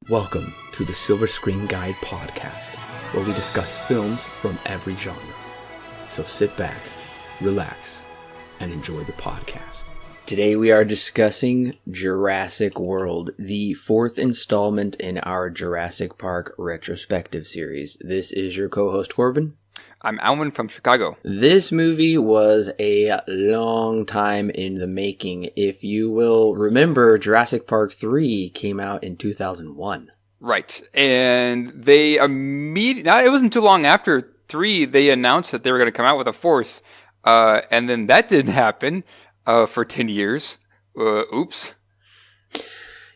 Welcome to the Silver Screen Guide podcast, where we discuss films from every genre. So sit back, relax, and enjoy the podcast. Today we are discussing Jurassic World, the fourth installment in our Jurassic Park retrospective series. This is your co-host Corbin. I'm Allen from Chicago. This movie was a long time in the making. If you will remember, Jurassic Park 3 came out in 2001. Right. And they it wasn't too long after 3, they announced that they were going to come out with a fourth. And then that didn't happen for 10 years. Oops.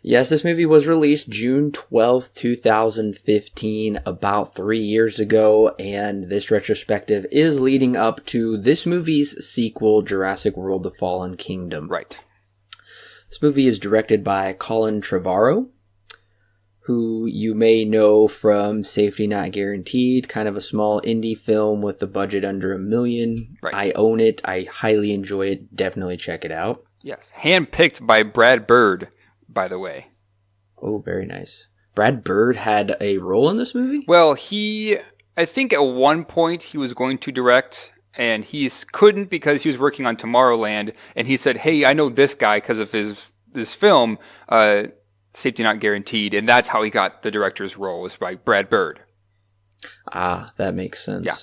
Yes, this movie was released June 12th, 2015, about 3 years ago, and this retrospective is leading up to this movie's sequel, Jurassic World: The Fallen Kingdom. Right. This movie is directed by Colin Trevorrow, who you may know from Safety Not Guaranteed, kind of a small indie film with a budget under $1 million. Right. I own it. I highly enjoy it. Definitely check it out. Yes. Handpicked by Brad Bird, by the way. Oh, very nice. Brad Bird had a role in this movie? Well, I think at one point he was going to direct, and he couldn't because he was working on Tomorrowland, and he said, hey, I know this guy because of this film, Safety Not Guaranteed, and that's how he got the director's role, was by Brad Bird. Ah, that makes sense. Yeah.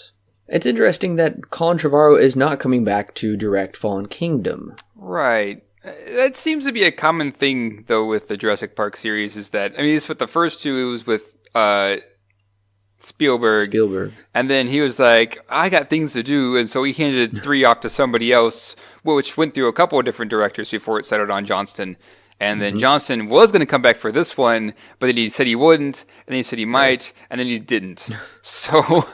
It's interesting that Colin Trevorrow is not coming back to direct Fallen Kingdom. Right. That seems to be a common thing, though, with the Jurassic Park series, is that, it's with the first two, it was with Spielberg. And then he was like, I got things to do, and so he handed 3 off to somebody else, which went through a couple of different directors before it settled on Johnston. And then Johnston was going to come back for this one, but then he said he wouldn't, and then he said he might, and then he didn't. So,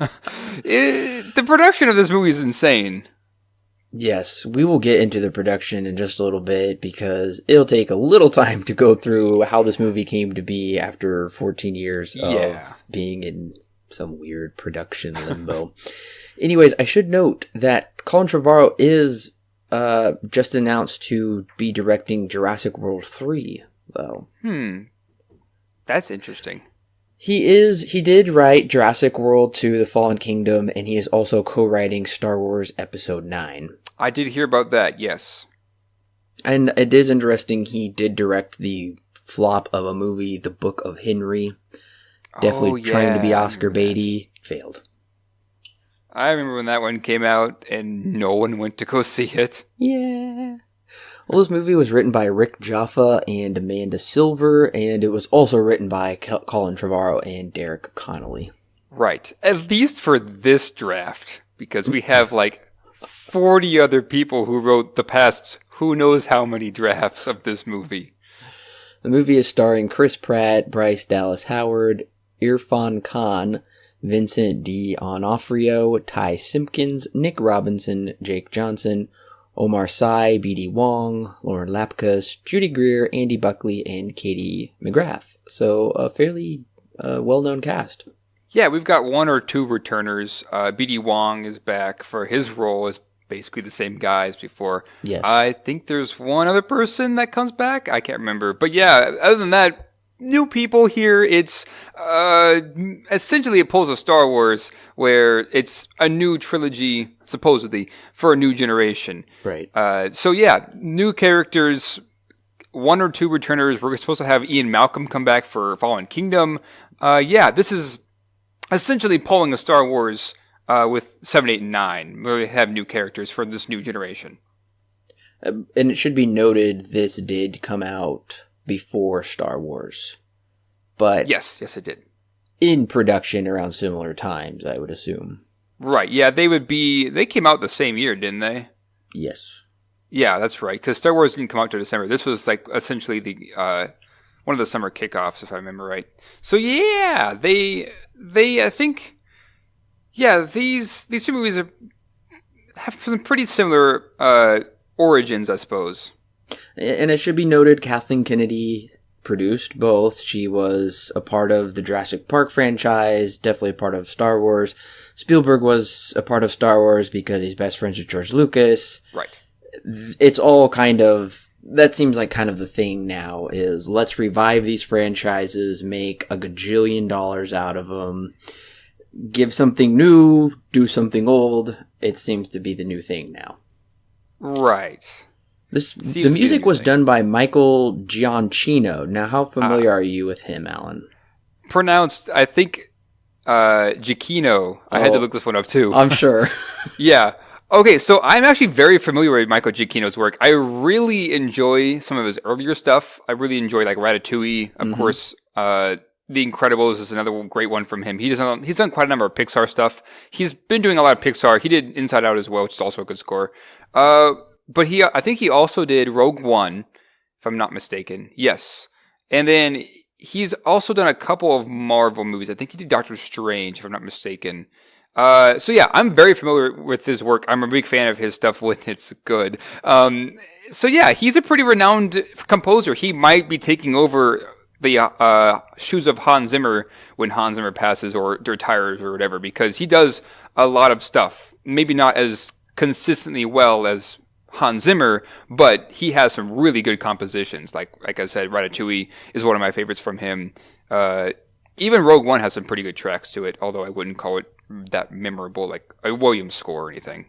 the production of this movie is insane. Yes, we will get into the production in just a little bit because it'll take a little time to go through how this movie came to be after 14 years of being in some weird production limbo. Anyways, I should note that Colin Trevorrow is just announced to be directing Jurassic World 3, though. That's interesting. He did write Jurassic World 2: The Fallen Kingdom, and he is also co-writing Star Wars Episode 9. I did hear about that, yes. And it is interesting, he did direct the flop of a movie, The Book of Henry. Definitely trying to be Oscar baity. Failed. I remember when that one came out, and no one went to go see it. Yeah. Well, this movie was written by Rick Jaffa and Amanda Silver, and it was also written by Colin Trevorrow and Derek Connolly. Right. At least for this draft, because we have 40 other people who wrote the past who knows how many drafts of this movie. The movie is starring Chris Pratt, Bryce Dallas Howard, Irfan Khan, Vincent D'Onofrio, Ty Simpkins, Nick Robinson, Jake Johnson, Omar Sy, B.D. Wong, Lauren Lapkus, Judy Greer, Andy Buckley, and Katie McGrath. So a fairly well-known cast. Yeah, we've got 1 or 2 returners. B.D. Wong is back for his role as basically the same guy as before. Yes. I think there's one other person that comes back. I can't remember. But yeah, other than that, new people here. It's essentially it pulls a Star Wars where it's a new trilogy, supposedly, for a new generation. Right. So yeah, new characters, 1 or 2 returners. We're supposed to have Ian Malcolm come back for Fallen Kingdom. This is essentially pulling a Star Wars with 7, 8, and 9, where we have new characters for this new generation. And it should be noted, this did come out before Star Wars. But yes, it did. In production around similar times, I would assume. Right, yeah, they came out the same year, didn't they? Yes. Yeah, that's right, because Star Wars didn't come out till December. This was essentially the one of the summer kickoffs, if I remember right. So yeah, they I think, these 2 movies have some pretty similar origins, I suppose. And it should be noted, Kathleen Kennedy produced both. She was a part of the Jurassic Park franchise, definitely a part of Star Wars. Spielberg was a part of Star Wars because he's best friends with George Lucas. Right. It's all kind of that seems like kind of the thing now is let's revive these franchises, make a gajillion dollars out of them, give something new, do something old. It seems to be the new thing now. Right. The music was done by Michael Giacchino. Now, how familiar are you with him, Alan? Pronounced, I think, Giacchino. I had to look this one up, too. I'm sure. Yeah. Okay, so I'm actually very familiar with Michael Giacchino's work. I really enjoy some of his earlier stuff. I really enjoy, like, Ratatouille. Of course, The Incredibles is another great one from him. He's done quite a number of Pixar stuff. He's been doing a lot of Pixar. He did Inside Out as well, which is also a good score. But I think he also did Rogue One, if I'm not mistaken. Yes. And then he's also done a couple of Marvel movies. I think he did Doctor Strange, if I'm not mistaken. So yeah, I'm very familiar with his work. I'm a big fan of his stuff when it's good. So yeah, he's a pretty renowned composer. He might be taking over the shoes of Hans Zimmer when Hans Zimmer passes or retires or whatever, because he does a lot of stuff. Maybe not as consistently well as Hans Zimmer, but he has some really good compositions. Like I said, Ratatouille is one of my favorites from him. Even Rogue One has some pretty good tracks to it, although I wouldn't call it that memorable, like a Williams score or anything.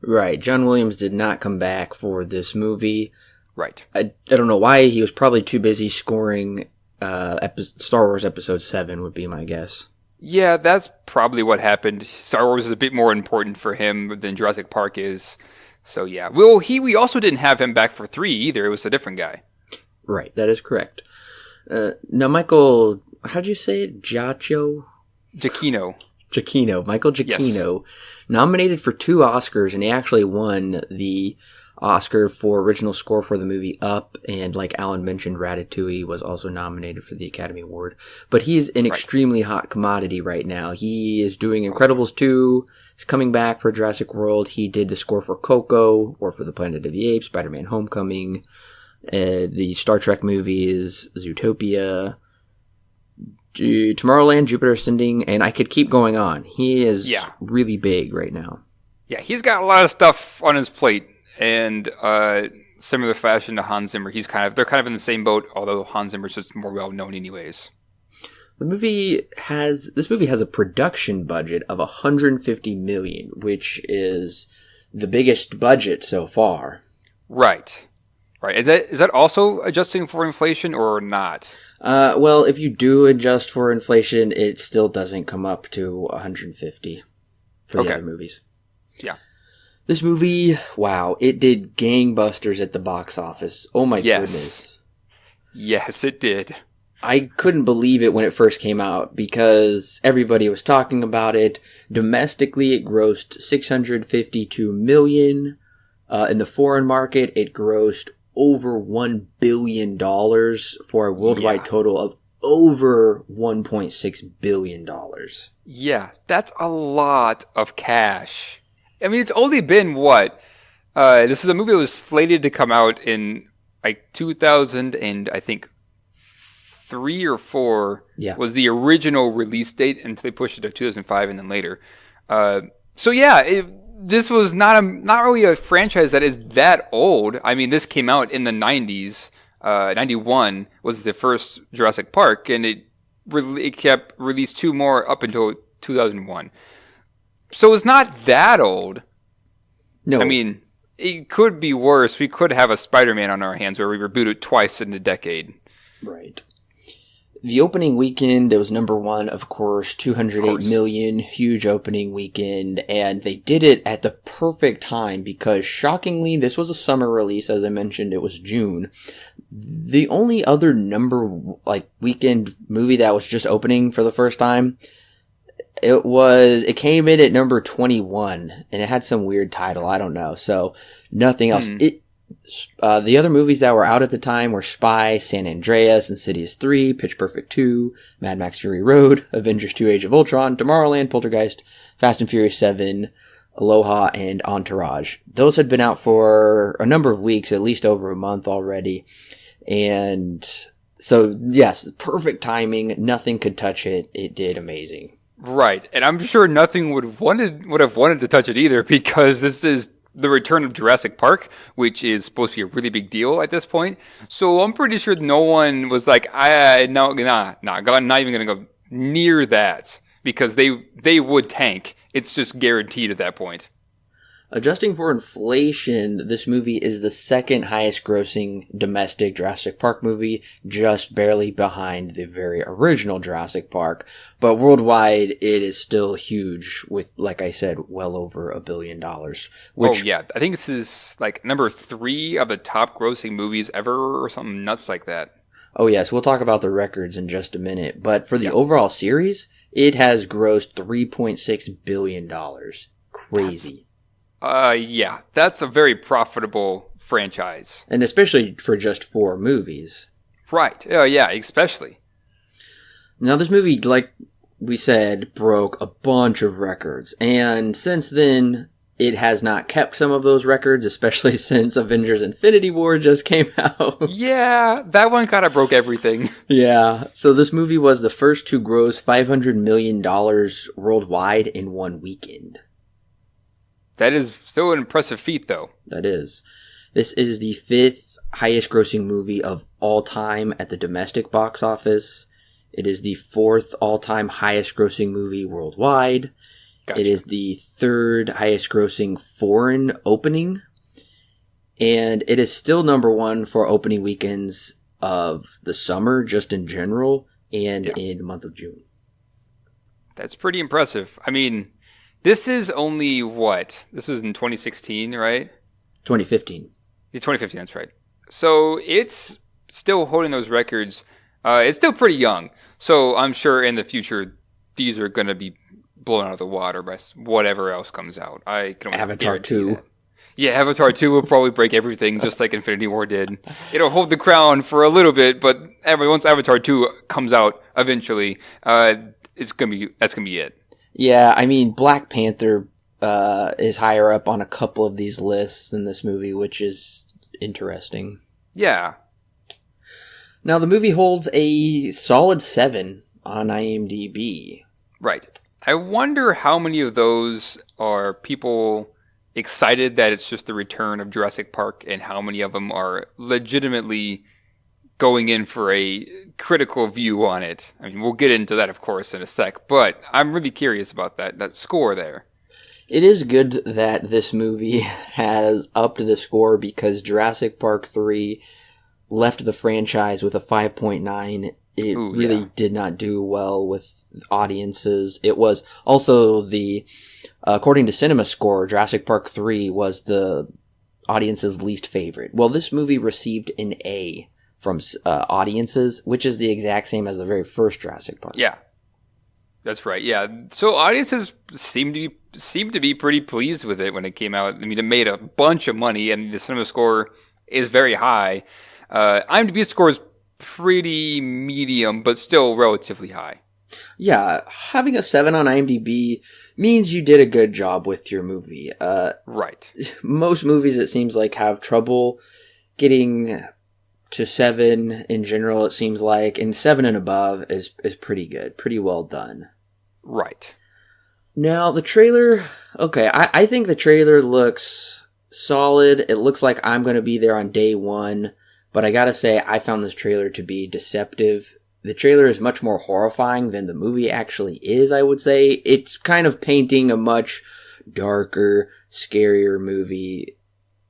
Right. John Williams did not come back for this movie. Right. I don't know why. He was probably too busy scoring Star Wars Episode 7 would be my guess. Yeah, that's probably what happened. Star Wars is a bit more important for him than Jurassic Park is. So yeah. Well, we also didn't have him back for 3 either. It was a different guy. Right. That is correct. Now, Michael, how'd you say it? Giacchino. Michael Giacchino, yes. Nominated for 2 Oscars, and he actually won the Oscar for original score for the movie Up, and like Alan mentioned, Ratatouille was also nominated for the Academy Award. But he's an extremely hot commodity right now. He is doing Incredibles 2, he's coming back for Jurassic World, he did the score for Coco, or for the Planet of the Apes, Spider-Man Homecoming, the Star Trek movies, Zootopia, Tomorrowland, Jupiter Ascending, and I could keep going on. He is really big right now. Yeah, he's got a lot of stuff on his plate, and similar fashion to Hans Zimmer. They're kind of in the same boat, although Hans Zimmer's just more well known anyways. This movie has a production budget of $150 million, which is the biggest budget so far. Right. Is that also adjusting for inflation or not? Well, if you do adjust for inflation, it still doesn't come up to 150 for the other movies. Yeah. This movie, wow, it did gangbusters at the box office. Oh my goodness. Yes, it did. I couldn't believe it when it first came out because everybody was talking about it. Domestically, it grossed $652 million. In the foreign market, it grossed over $1 billion for a worldwide total of over $1.6 billion. Yeah, that's a lot of cash. I mean, it's only been what? This is a movie that was slated to come out in like 2000 and I think 3 or 4 was the original release date until they pushed it to 2005 and then later. So yeah, this was not really a franchise that is that old. I mean, this came out in the 90s. 91 was the first Jurassic Park, and it kept released 2 more up until 2001. So it's not that old. No. I mean, it could be worse. We could have a Spider-Man on our hands where we reboot it twice in a decade. Right. The opening weekend, it was number 1, of course, $208 million, huge opening weekend, and they did it at the perfect time because, shockingly, this was a summer release, as I mentioned, it was June. The only other weekend movie that was just opening for the first time, it came in at number 21, and it had some weird title, I don't know, so nothing else. The other movies that were out at the time were Spy, San Andreas, Insidious 3, Pitch Perfect 2, Mad Max Fury Road, Avengers 2 Age of Ultron, Tomorrowland, Poltergeist, Fast and Furious 7, Aloha, and Entourage. Those had been out for a number of weeks, at least over a month already. And so, yes, perfect timing. Nothing could touch it. It did amazing. Right. And I'm sure nothing would have wanted to touch it either because this is the return of Jurassic Park, which is supposed to be a really big deal at this point. So I'm pretty sure no one was like, not even going to go near that, because they would tank. It's just guaranteed at that point. Adjusting for inflation, this movie is the second highest grossing domestic Jurassic Park movie, just barely behind the very original Jurassic Park. But worldwide, it is still huge with, like I said, well over $1 billion. Which, oh, yeah. I think this is like number 3 of the top grossing movies ever or something nuts like that. Oh, yes. We'll talk about the records in just a minute. But for the overall series, it has grossed $3.6 billion. Crazy. Yeah, that's a very profitable franchise. And especially for just 4 movies. Right. Yeah, especially. Now, this movie, like we said, broke a bunch of records. And since then, it has not kept some of those records, especially since Avengers Infinity War just came out. Yeah, that one kind of broke everything. Yeah. So this movie was the first to gross $500 million worldwide in one weekend. That is still an impressive feat, though. That is. This is the 5th highest grossing movie of all time at the domestic box office. It is the 4th all-time highest grossing movie worldwide. Gotcha. It is the 3rd highest grossing foreign opening. And it is still number 1 for opening weekends of the summer, just in general, and in the month of June. That's pretty impressive. I mean, this is only what? This was in 2016, right? 2015. Yeah, 2015, that's right. So it's still holding those records. It's still pretty young. So I'm sure in the future, these are going to be blown out of the water by whatever else comes out. I can only Avatar 2. That. Yeah, Avatar 2 will probably break everything, just like Infinity War did. It'll hold the crown for a little bit, but once Avatar 2 comes out eventually, that's gonna be it. Yeah, I mean, Black Panther is higher up on a couple of these lists than this movie, which is interesting. Yeah. Now, the movie holds a solid 7 on IMDb. Right. I wonder how many of those are people excited that it's just the return of Jurassic Park, and how many of them are legitimately going in for a critical view on it. I mean, we'll get into that, of course, in a sec, but I'm really curious about that score there. It is good that this movie has upped the score, because Jurassic Park 3 left the franchise with a 5.9. It did not do well with audiences. It was also according to Cinema Score, Jurassic Park 3 was the audience's least favorite. Well, this movie received an A from audiences, which is the exact same as the very first Jurassic Park. Yeah, that's right. Yeah, so audiences seem to be pretty pleased with it when it came out. I mean, it made a bunch of money, and the Cinema Score is very high. IMDb score is pretty medium, but still relatively high. Yeah, having a 7 on IMDb means you did a good job with your movie. Right. Most movies, it seems like, have trouble getting to 7 in general, it seems like, and 7 and above is pretty good, pretty well done. Right. Now, the trailer, okay, I think the trailer looks solid. It looks like I'm going to be there on day 1, but I gotta say, I found this trailer to be deceptive. The trailer is much more horrifying than the movie actually is, I would say. It's kind of painting a much darker, scarier movie.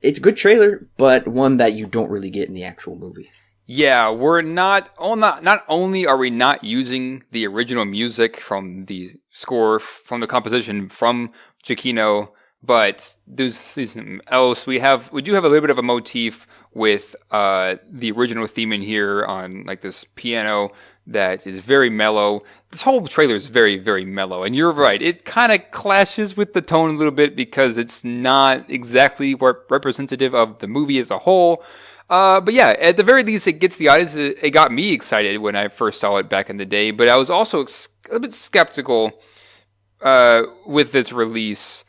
It's a good trailer, but one that you don't really get in the actual movie. Yeah, not only are we not using the original music from the score, from the composition from Giacchino, but there's something else. We do have a little bit of a motif with the original theme in here on like this piano that is very mellow. This whole trailer is very, very mellow, and you're right. It kind of clashes with the tone a little bit because it's not exactly representative of the movie as a whole. But yeah, at the very least, it gets the audience. It got me excited when I first saw it back in the day, but I was also a bit skeptical with its release,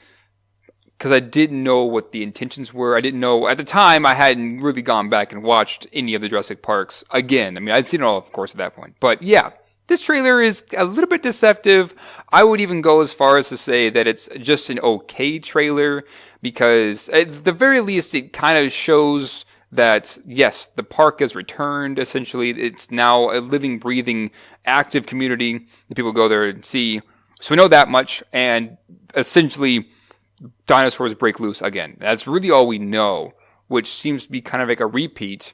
because I didn't know what the intentions were. I didn't know, at the time, I hadn't really gone back and watched any of the Jurassic Parks again. I mean, I'd seen it all, of course, at that point. But yeah, this trailer is a little bit deceptive. I would even go as far as to say that it's just an okay trailer because at the very least it kind of shows that, yes, the park has returned, essentially. It's now a living, breathing, active community that people go there and see. So we know that much, and essentially dinosaurs break loose again. That's really all we know, which seems to be kind of like a repeat.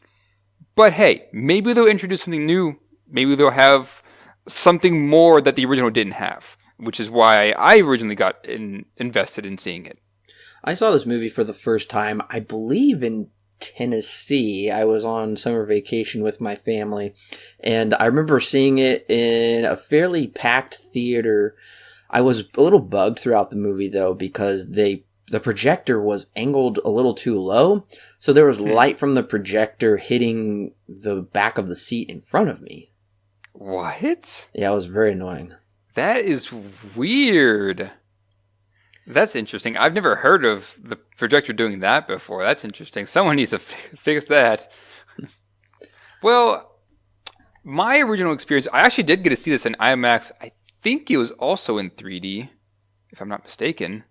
But hey, maybe they'll introduce something new. Maybe they'll have something more that the original didn't have, which is why I originally got invested in seeing it. I saw this movie for the first time, I believe, in Tennessee. I was on summer vacation with my family, and I remember seeing it in a fairly packed theater. I was a little bugged throughout the movie, though, because the projector was angled a little too low, so there was light from the projector hitting the back of the seat in front of me. What? Yeah, it was very annoying. That is weird. That's interesting. I've never heard of the projector doing that before. That's interesting. Someone needs to fix that. Well, my original experience, I actually did get to see this in IMAX. I think it was also in 3D, if I'm not mistaken.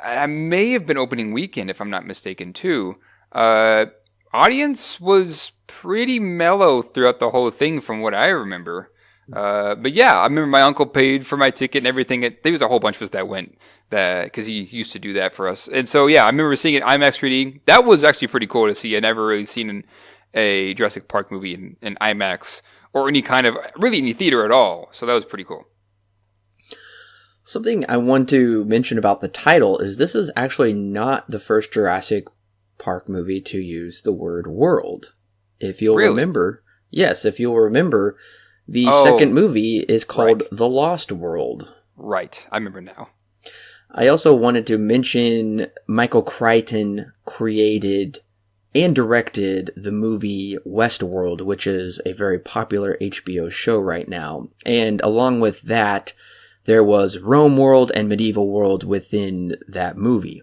I may have been opening weekend, if I'm not mistaken, too. Audience was pretty mellow throughout the whole thing from what I remember. But yeah, I remember my uncle paid for my ticket and everything. There was a whole bunch of us that went because he used to do that for us. And so yeah, I remember seeing it in IMAX 3D. That was actually pretty cool to see. I never really seen a Jurassic Park movie in IMAX or any kind of really any theater at all. So that was pretty cool. Something I want to mention about the title is this is actually not the first Jurassic Park movie to use the word world. If you'll remember, the second movie is called The Lost World. Right, I remember now. I also wanted to mention Michael Crichton created and directed the movie Westworld, which is a very popular HBO show right now. And along with that, there was Rome World and Medieval World within that movie.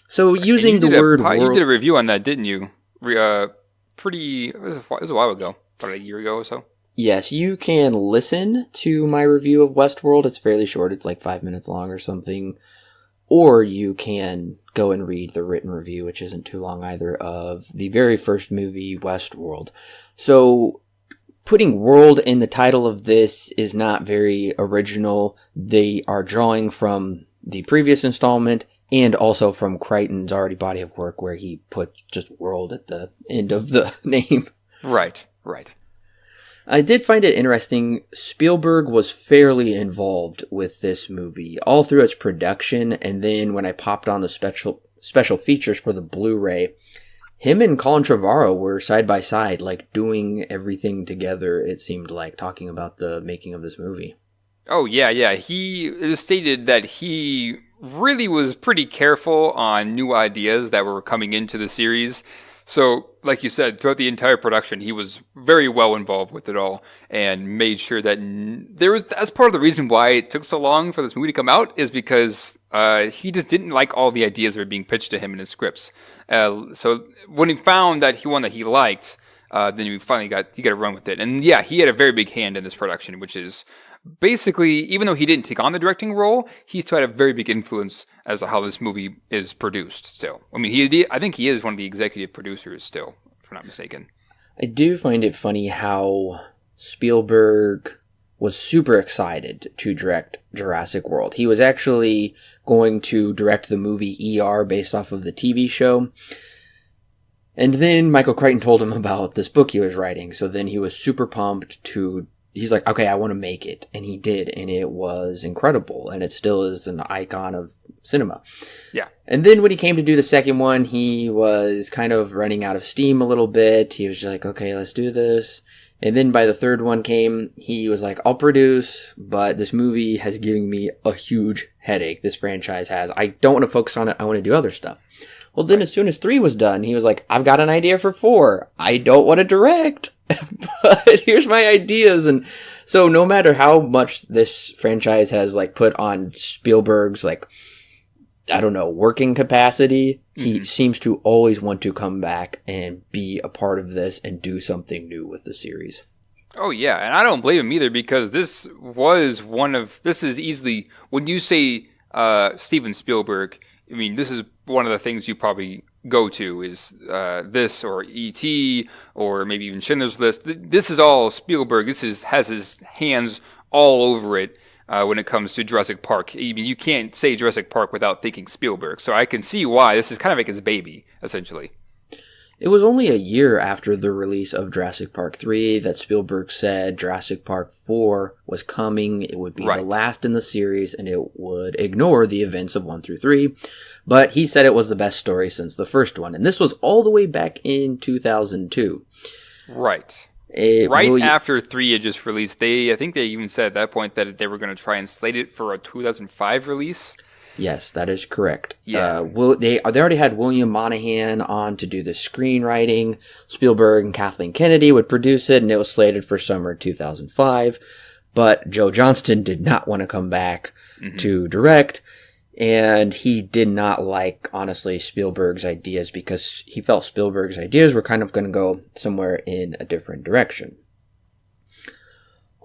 So using the word world... You did a review on that, didn't you? It was a while ago, about a year ago or so. Yes, you can listen to my review of Westworld. It's fairly short. It's like 5 minutes long or something. Or you can go and read the written review, which isn't too long either, of the very first movie, Westworld. So putting world in the title of this is not very original. They are drawing from the previous installment and also from Crichton's already body of work where he put just world at the end of the name. Right. I did find it interesting. Spielberg was fairly involved with this movie all through its production, and then when I popped on the special features for the Blu-ray, him and Colin Trevorrow were side by side, like doing everything together, it seemed like, talking about the making of this movie. Oh, yeah. He stated that he really was pretty careful on new ideas that were coming into the series. So, like you said, throughout the entire production, he was very well involved with it all and made sure that that's part of the reason why it took so long for this movie to come out is because he just didn't like all the ideas that were being pitched to him in his scripts. So when he found that one that he liked, then he finally got to run with it. And yeah, he had a very big hand in this production, which is basically, even though he didn't take on the directing role, he still had a very big influence as to how this movie is produced still. I mean, I think he is one of the executive producers still, if I'm not mistaken. I do find it funny how Spielberg was super excited to direct Jurassic World. He was actually going to direct the movie ER based off of the TV show. And then Michael Crichton told him about this book he was writing. So then he was super pumped he's like, okay, I want to make it. And he did. And it was incredible. And it still is an icon of cinema. Yeah. And then when he came to do the second one, he was kind of running out of steam a little bit. He was just like, okay, let's do this. And then by the third one came, he was like, I'll produce, but this movie has given me a huge headache. This franchise has. I don't want to focus on it. I want to do other stuff. Well, then as soon as 3 was done, he was like, I've got an idea for 4. I don't want to direct, but here's my ideas. And so no matter how much this franchise has like put on Spielberg's like, I don't know, working capacity, he seems to always want to come back and be a part of this and do something new with the series. Oh yeah, and I don't blame him either because this is easily when you say Steven Spielberg. I mean, this is one of the things you probably go to is this or E.T. or maybe even Schindler's List. This is all Spielberg. Has his hands all over it when it comes to Jurassic Park. I mean, you can't say Jurassic Park without thinking Spielberg. So I can see why this is kind of like his baby, essentially. It was only a year after the release of Jurassic Park 3 that Spielberg said Jurassic Park 4 was coming. It would be the last in the series, and it would ignore the events of 1 through 3. But he said it was the best story since the first one. And this was all the way back in 2002. Right. After 3 had just released. I think they even said at that point that they were going to try and slate it for a 2005 release. Yes, that is correct. Yeah. They already had William Monahan on to do the screenwriting. Spielberg and Kathleen Kennedy would produce it, and it was slated for summer 2005. But Joe Johnston did not want to come back to direct, and he did not like, honestly, Spielberg's ideas because he felt Spielberg's ideas were kind of going to go somewhere in a different direction.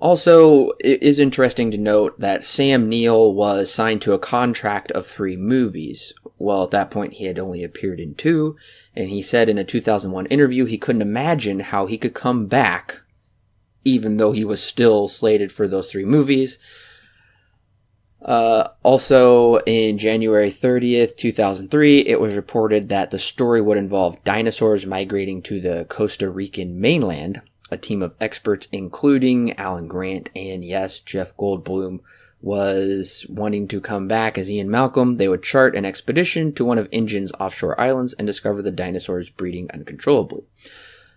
Also, it is interesting to note that Sam Neill was signed to a contract of 3 movies. Well, at that point, he had only appeared in 2, and he said in a 2001 interview he couldn't imagine how he could come back, even though he was still slated for those 3 movies. Also, in January 30th, 2003, it was reported that the story would involve dinosaurs migrating to the Costa Rican mainland. A team of experts, including Alan Grant and, yes, Jeff Goldblum, was wanting to come back as Ian Malcolm. They would chart an expedition to one of Injun's offshore islands and discover the dinosaurs breeding uncontrollably.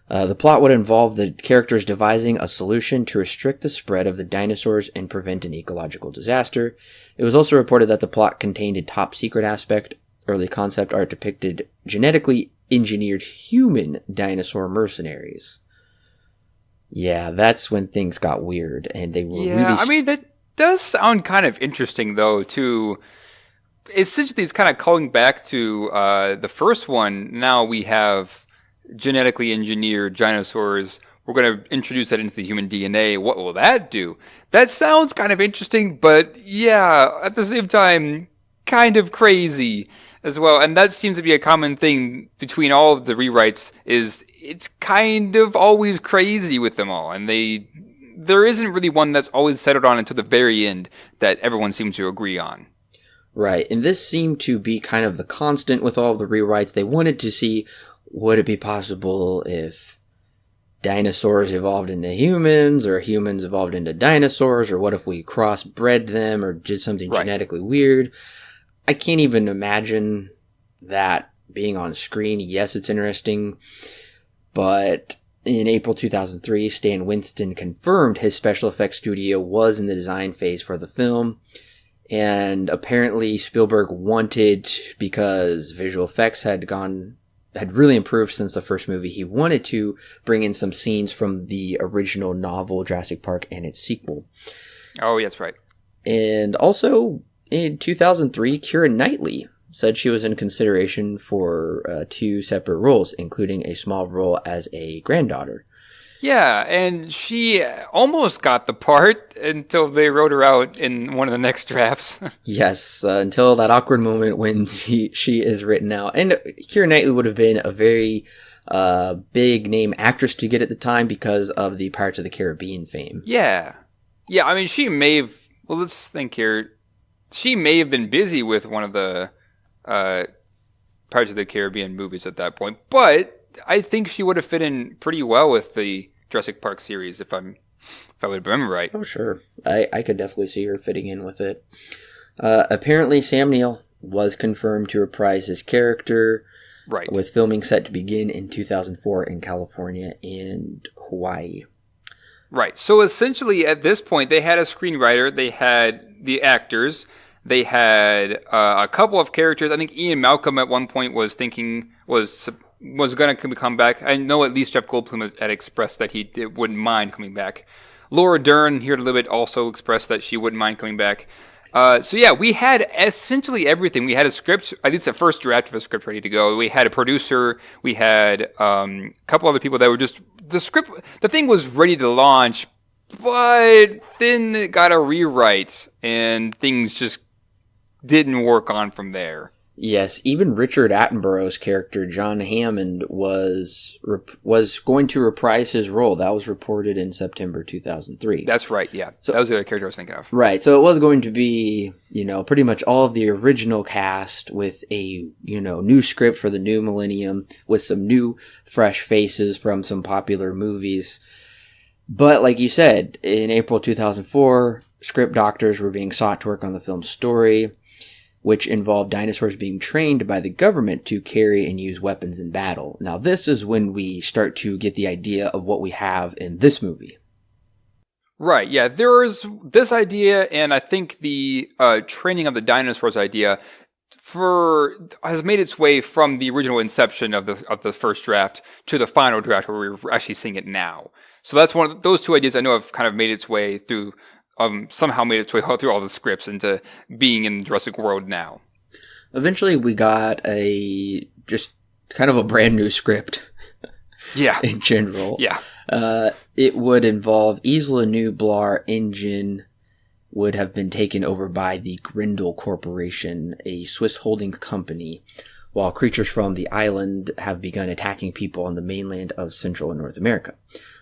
The plot would involve the characters devising a solution to restrict the spread of the dinosaurs and prevent an ecological disaster. It was also reported that the plot contained a top-secret aspect. Early concept art depicted genetically engineered human dinosaur mercenaries. Yeah, that's when things got weird, and they were really... I mean, that does sound kind of interesting, though, to... Essentially, it's kind of calling back to the first one. Now we have genetically engineered dinosaurs. We're going to introduce that into the human DNA. What will that do? That sounds kind of interesting, but yeah, at the same time, kind of crazy as well. And that seems to be a common thing between all of the rewrites is it's kind of always crazy with them all. And there isn't really one that's always settled on until the very end that everyone seems to agree on. Right. And this seemed to be kind of the constant with all of the rewrites. They wanted to see, would it be possible if dinosaurs evolved into humans or humans evolved into dinosaurs, or what if we crossbred them or did something genetically weird? I can't even imagine that being on screen. Yes, it's interesting, but in April 2003, Stan Winston confirmed his special effects studio was in the design phase for the film, and apparently Spielberg wanted, because visual effects had really improved since the first movie, he wanted to bring in some scenes from the original novel Jurassic Park and its sequel. Oh, that's right. And also, in 2003, Keira Knightley said she was in consideration for 2 separate roles, including a small role as a granddaughter. Yeah, and she almost got the part until they wrote her out in one of the next drafts. Yes, until that awkward moment when she is written out. And Keira Knightley would have been a very big name actress to get at the time because of the Pirates of the Caribbean fame. Yeah. Yeah, I mean, she may have... Well, let's think here. She may have been busy with one of the Pirates of the Caribbean movies at that point, but I think she would have fit in pretty well with the Jurassic Park series if I would remember right. Oh, sure. I could definitely see her fitting in with it. Apparently, Sam Neill was confirmed to reprise his character, right, with filming set to begin in 2004 in California and Hawaii. Right. So essentially, at this point, they had a screenwriter, they had the actors, they had a couple of characters. I think Ian Malcolm at one point was going to come back. I know at least Jeff Goldblum had expressed that he wouldn't mind coming back. Laura Dern here a little bit also expressed that she wouldn't mind coming back. So yeah, we had essentially everything. We had a script, at least the first draft of a script ready to go. We had a producer. We had a couple other people that were just the script. The thing was ready to launch, but then it got a rewrite, and things just didn't work on from there. Yes, even Richard Attenborough's character, John Hammond, was going to reprise his role. That was reported in September 2003. That's right, yeah. So, that was the other character I was thinking of. Right, so it was going to be, pretty much all of the original cast with a, new script for the new millennium with some new, fresh faces from some popular movies. But like you said, in April 2004, script doctors were being sought to work on the film's story, which involved dinosaurs being trained by the government to carry and use weapons in battle. Now, this is when we start to get the idea of what we have in this movie. Right, yeah. There is this idea, and I think the training of the dinosaurs idea has made its way from the original inception of the first draft to the final draft where we're actually seeing it now. So that's one of those two ideas I know have kind of made its way through somehow made its way through all the scripts into being in Jurassic World now. Eventually, we got just kind of a brand new script. Yeah. In general. Yeah. It would involve Isla Nublar engine would have been taken over by the Grindel Corporation, a Swiss holding company, while creatures from the island have begun attacking people on the mainland of Central and North America.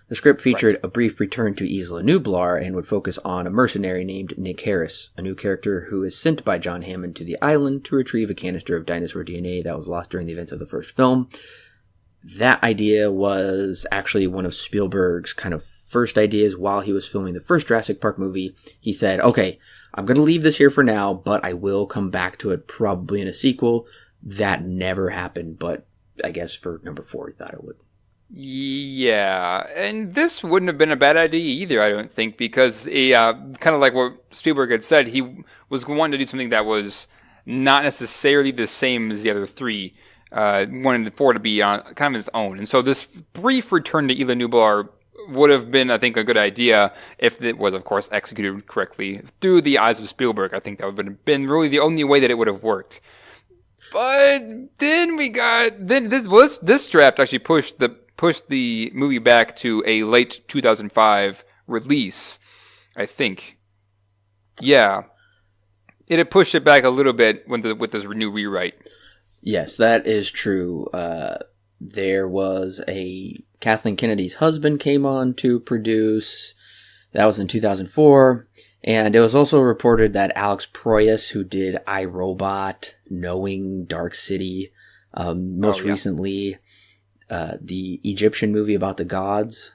The script featured a brief return to Isla Nublar and would focus on a mercenary named Nick Harris, a new character who is sent by John Hammond to the island to retrieve a canister of dinosaur DNA that was lost during the events of the first film. That idea was actually one of Spielberg's kind of first ideas while he was filming the first Jurassic Park movie. He said, okay, I'm going to leave this here for now, but I will come back to it probably in a sequel. That never happened, but I guess for number 4, he thought it would. Yeah, and this wouldn't have been a bad idea either, I don't think, because kind of like what Spielberg had said, he was wanting to do something that was not necessarily the same as the other 3. Wanted 4 to be on kind of its own. And so this brief return to Isla Nublar would have been, I think, a good idea if it was, of course, executed correctly through the eyes of Spielberg. I think that would have been really the only way that it would have worked. But then this draft actually pushed the movie back to a late 2005 release, I think. Yeah. It had pushed it back a little bit with this new rewrite. Yes, that is true. There was Kathleen Kennedy's husband came on to produce. That was in 2004. And it was also reported that Alex Proyas, who did I, Robot, Knowing, Dark City, recently, the Egyptian movie about the gods.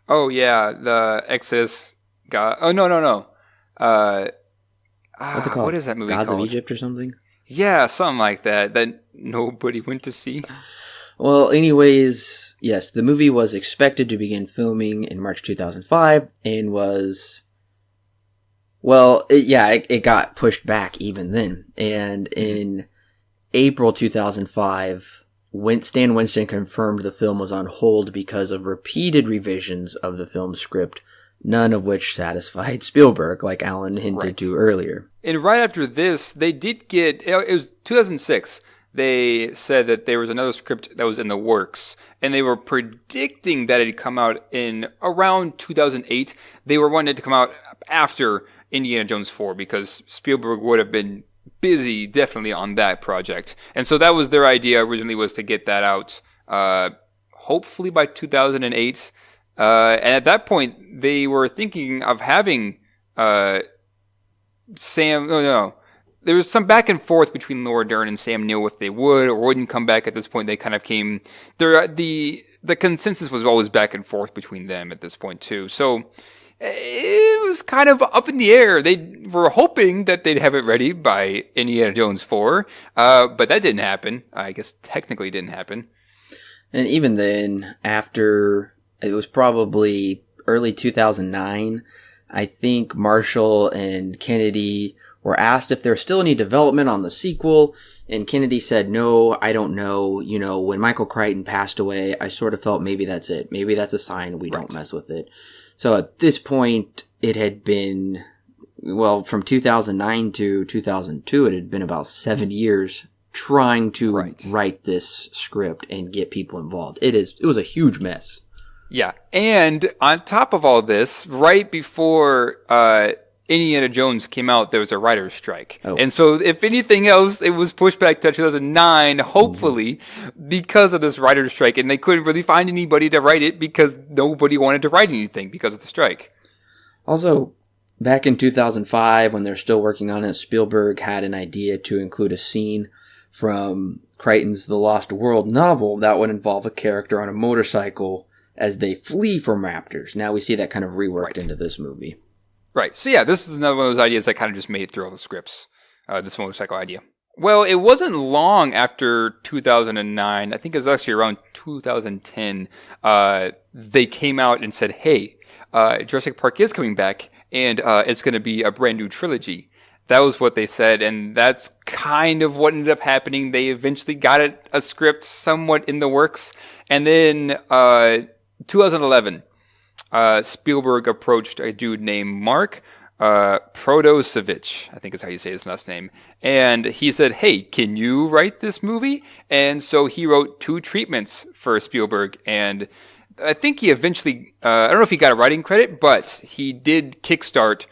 Oh, yeah, the Exodus God. Oh, no. What's it called? What is that movie Gods called? of Egypt or something? Yeah, something like that nobody went to see. Well, anyways, yes, the movie was expected to begin filming in March 2005 and was, well, it got pushed back even then. And in April 2005, Stan Winston confirmed the film was on hold because of repeated revisions of the film's script, none of which satisfied Spielberg, like Alan hinted to earlier. And right after this, they did get, it was 2006, they said that there was another script that was in the works, and they were predicting that it would come out in around 2008. They were wanting it to come out after Indiana Jones 4, because Spielberg would have been busy definitely on that project. And so that was their idea originally, was to get that out hopefully by 2008. And at that point, they were thinking of having there was some back and forth between Laura Dern and Sam Neill if they would or wouldn't come back. At this point, they kind of came. The consensus was always back and forth between them at this point too. So it was kind of up in the air. They were hoping that they'd have it ready by Indiana Jones 4, but that didn't happen. I guess technically it didn't happen. And even then, after it was probably early 2009, I think Marshall and Kennedy were asked if there's still any development on the sequel, and Kennedy said, no, I don't know. You know, when Michael Crichton passed away, I sort of felt maybe that's it. Maybe that's a sign we don't mess with it. So at this point, it had been well, from 2009 to 2002, it had been about 7 years trying to write this script and get people involved. It was a huge mess. Yeah. And on top of all this, right before Indiana Jones came out, there was a writer's strike. Oh. And so if anything else, it was pushed back to 2009, hopefully, because of this writer's strike. And they couldn't really find anybody to write it because nobody wanted to write anything because of the strike. Also, back in 2005, when they're still working on it, Spielberg had an idea to include a scene from Crichton's The Lost World novel that would involve a character on a motorcycle as they flee from raptors. Now we see that kind of reworked into this movie. Right. So yeah, this is another one of those ideas that kind of just made it through all the scripts, this motorcycle idea. Well, it wasn't long after 2009, I think it was actually around 2010, they came out and said, hey, Jurassic Park is coming back, and it's going to be a brand new trilogy. That was what they said, and that's kind of what ended up happening. They eventually got a script somewhat in the works, and then 2011, Spielberg approached a dude named Mark Protosevich, I think is how you say his last name, and he said, hey, can you write this movie? And so he wrote 2 treatments for Spielberg, and I think he eventually, I don't know if he got a writing credit, but he did kickstart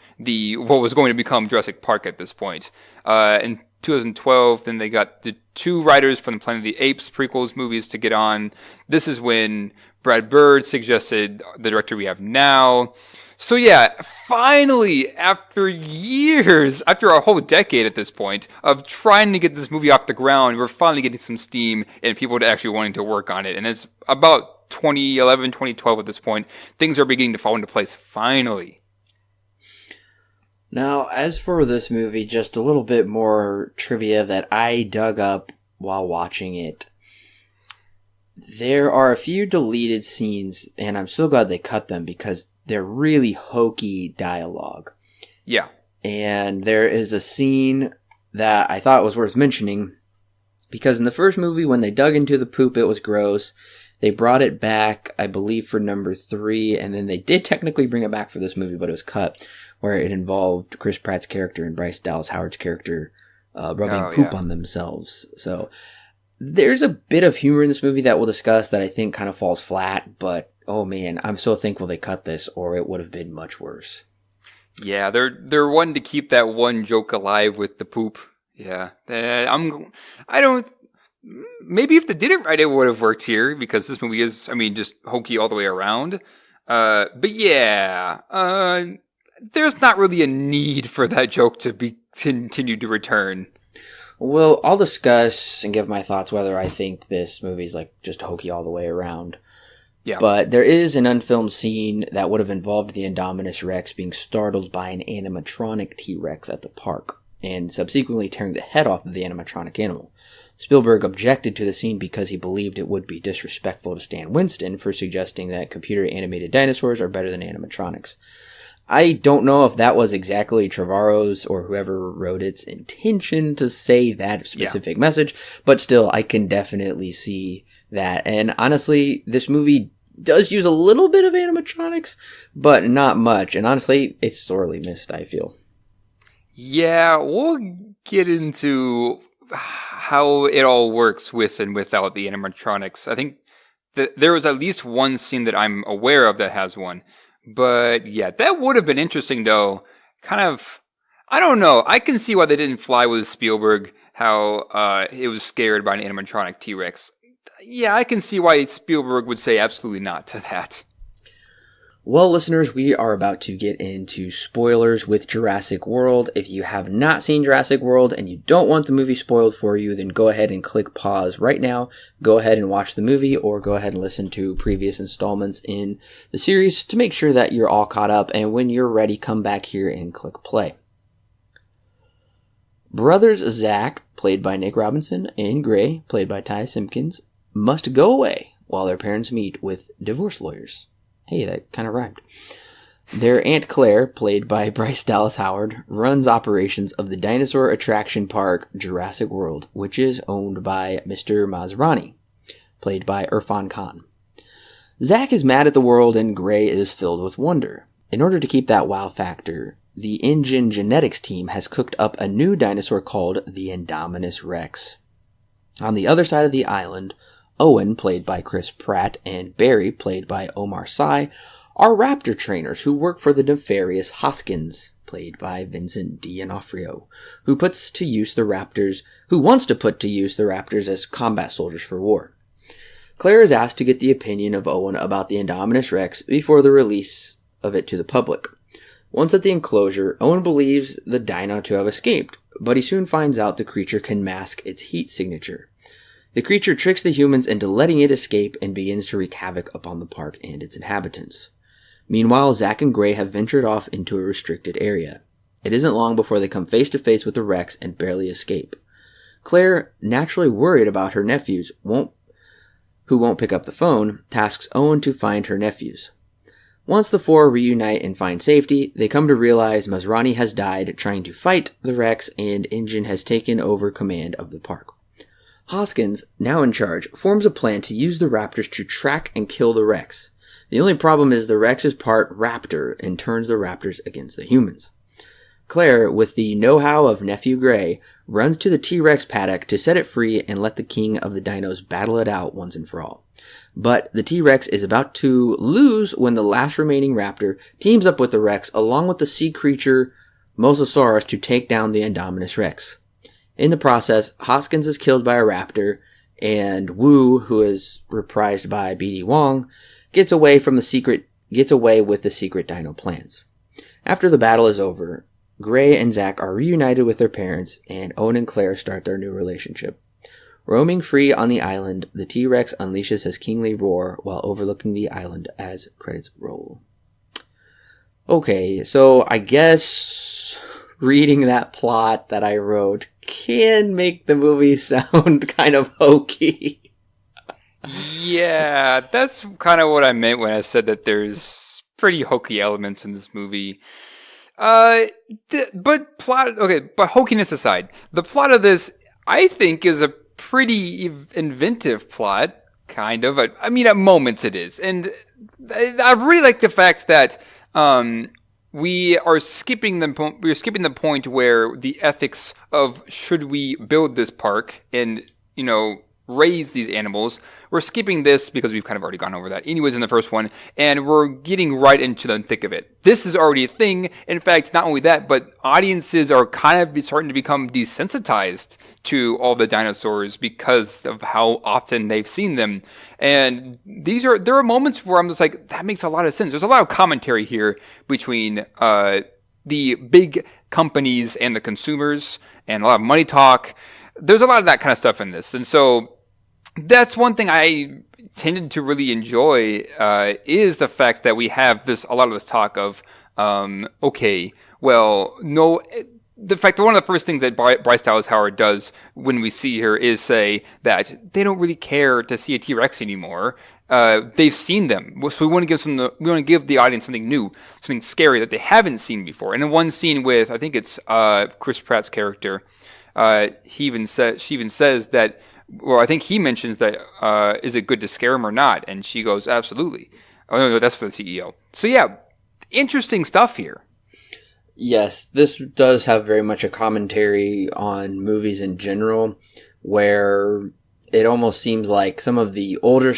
what was going to become Jurassic Park at this point. In 2012, then they got the 2 writers from the Planet of the Apes prequels movies to get on. This is when Brad Bird suggested the director we have now. So yeah, finally, after years, after a whole decade at this point of trying to get this movie off the ground, we're finally getting some steam and people actually wanting to work on it. And it's about 2011, 2012 at this point. Things are beginning to fall into place, finally. Now, as for this movie, just a little bit more trivia that I dug up while watching it. There are a few deleted scenes, and I'm so glad they cut them because they're really hokey dialogue. Yeah. And there is a scene that I thought was worth mentioning because in the first movie, when they dug into the poop, it was gross. They brought it back, I believe, for number 3, and then they did technically bring it back for this movie, but it was cut, where it involved Chris Pratt's character and Bryce Dallas Howard's character rubbing poop on themselves. So there's a bit of humor in this movie that we'll discuss that I think kind of falls flat, but oh man, I'm so thankful they cut this, or it would have been much worse. Yeah, they're wanting to keep that one joke alive with the poop. Yeah, maybe if they didn't write it, would have worked here because this movie is, just hokey all the way around. But yeah, there's not really a need for that joke to be continued to return. Well, I'll discuss and give my thoughts whether I think this movie's just hokey all the way around. Yeah. But there is an unfilmed scene that would have involved the Indominus Rex being startled by an animatronic T-Rex at the park and subsequently tearing the head off of the animatronic animal. Spielberg objected to the scene because he believed it would be disrespectful to Stan Winston for suggesting that computer-animated dinosaurs are better than animatronics. I don't know if that was exactly Trevorrow's or whoever wrote its intention to say that specific message, but still, I can definitely see that. And honestly, this movie does use a little bit of animatronics, but not much. And honestly, it's sorely missed, I feel. Yeah, we'll get into how it all works with and without the animatronics. I think that there was at least one scene that I'm aware of that has one. But yeah, that would have been interesting though. Kind of, I don't know. I can see why they didn't fly with Spielberg, how it was scared by an animatronic T-Rex. Yeah, I can see why Spielberg would say absolutely not to that. Well, listeners, we are about to get into spoilers with Jurassic World. If you have not seen Jurassic World and you don't want the movie spoiled for you, then go ahead and click pause right now. Go ahead and watch the movie or go ahead and listen to previous installments in the series to make sure that you're all caught up. And when you're ready, come back here and click play. Brothers Zach, played by Nick Robinson, and Gray, played by Ty Simpkins, must go away while their parents meet with divorce lawyers. Hey, that kind of rhymed. Their Aunt Claire, played by Bryce Dallas Howard, runs operations of the dinosaur attraction park Jurassic World, which is owned by Mr. Masrani, played by Irfan Khan. Zach is mad at the world and Gray is filled with wonder. In order to keep that wow factor, the InGen genetics team has cooked up a new dinosaur called the Indominus Rex. On the other side of the island, Owen, played by Chris Pratt, and Barry, played by Omar Sy, are raptor trainers who work for the nefarious Hoskins, played by Vincent D'Onofrio, who wants to use the raptors as combat soldiers for war. Claire is asked to get the opinion of Owen about the Indominus Rex before the release of it to the public. Once at the enclosure, Owen believes the dino to have escaped, but he soon finds out the creature can mask its heat signature. The creature tricks the humans into letting it escape and begins to wreak havoc upon the park and its inhabitants. Meanwhile, Zack and Gray have ventured off into a restricted area. It isn't long before they come face to face with the Rex and barely escape. Claire, naturally worried about her nephews, who won't pick up the phone, tasks Owen to find her nephews. Once the four reunite and find safety, they come to realize Masrani has died trying to fight the Rex and InGen has taken over command of the park. Hoskins, now in charge, forms a plan to use the raptors to track and kill the Rex. The only problem is the Rex is part raptor and turns the raptors against the humans. Claire, with the know-how of Nephew Gray, runs to the T-Rex paddock to set it free and let the king of the dinos battle it out once and for all. But the T-Rex is about to lose when the last remaining raptor teams up with the Rex along with the sea creature Mosasaurus to take down the Indominus Rex. In the process, Hoskins is killed by a raptor, and Wu, who is reprised by B.D. Wong, gets away with the secret dino plans. After the battle is over, Gray and Zack are reunited with their parents, and Owen and Claire start their new relationship. Roaming free on the island, the T-Rex unleashes his kingly roar while overlooking the island as credits roll. Okay, so I guess reading that plot that I wrote can make the movie sound kind of hokey. Yeah, that's kind of what I meant when I said that there's pretty hokey elements in this movie. But hokiness aside, the plot of this, I think, is a pretty inventive plot, kind of. I mean, at moments it is. And I really like the fact that we're skipping the point where the ethics of should we build this park and, raise these animals. We're skipping this because we've kind of already gone over that anyways in the first one, and we're getting right into the thick of it. This is already a thing. In fact, not only that, but audiences are kind of starting to become desensitized to all the dinosaurs because of how often they've seen them. And there are moments where I'm just like, that makes a lot of sense. There's a lot of commentary here between the big companies and the consumers, and a lot of money talk. There's a lot of that kind of stuff in this. And so that's one thing I tended to really enjoy, is the fact that we have a lot of this talk of, the fact that one of the first things that Bryce Dallas Howard does when we see her is say that they don't really care to see a T-Rex anymore. They've seen them, so we want to give the audience something new, something scary that they haven't seen before. And in one scene with, I think it's Chris Pratt's character, she even says that. Well, I think he mentions that, is it good to scare him or not? And she goes, absolutely. Oh, no, that's for the CEO. So yeah, interesting stuff here. Yes, this does have very much a commentary on movies in general, where it almost seems like some of the older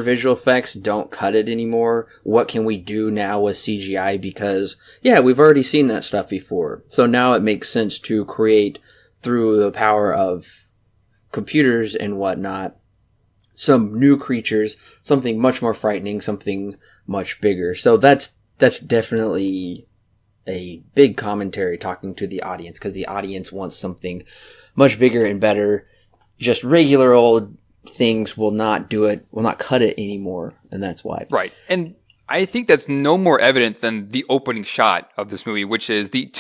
visual effects don't cut it anymore. What can we do now with CGI? Because, yeah, we've already seen that stuff before. So now it makes sense to create, through the power of computers and whatnot, some new creatures, something much more frightening, something much bigger. So that's definitely a big commentary talking to the audience, because the audience wants something much bigger and better. Just regular old things will not cut it anymore, and that's why. Right. And I think that's no more evident than the opening shot of this movie, which is the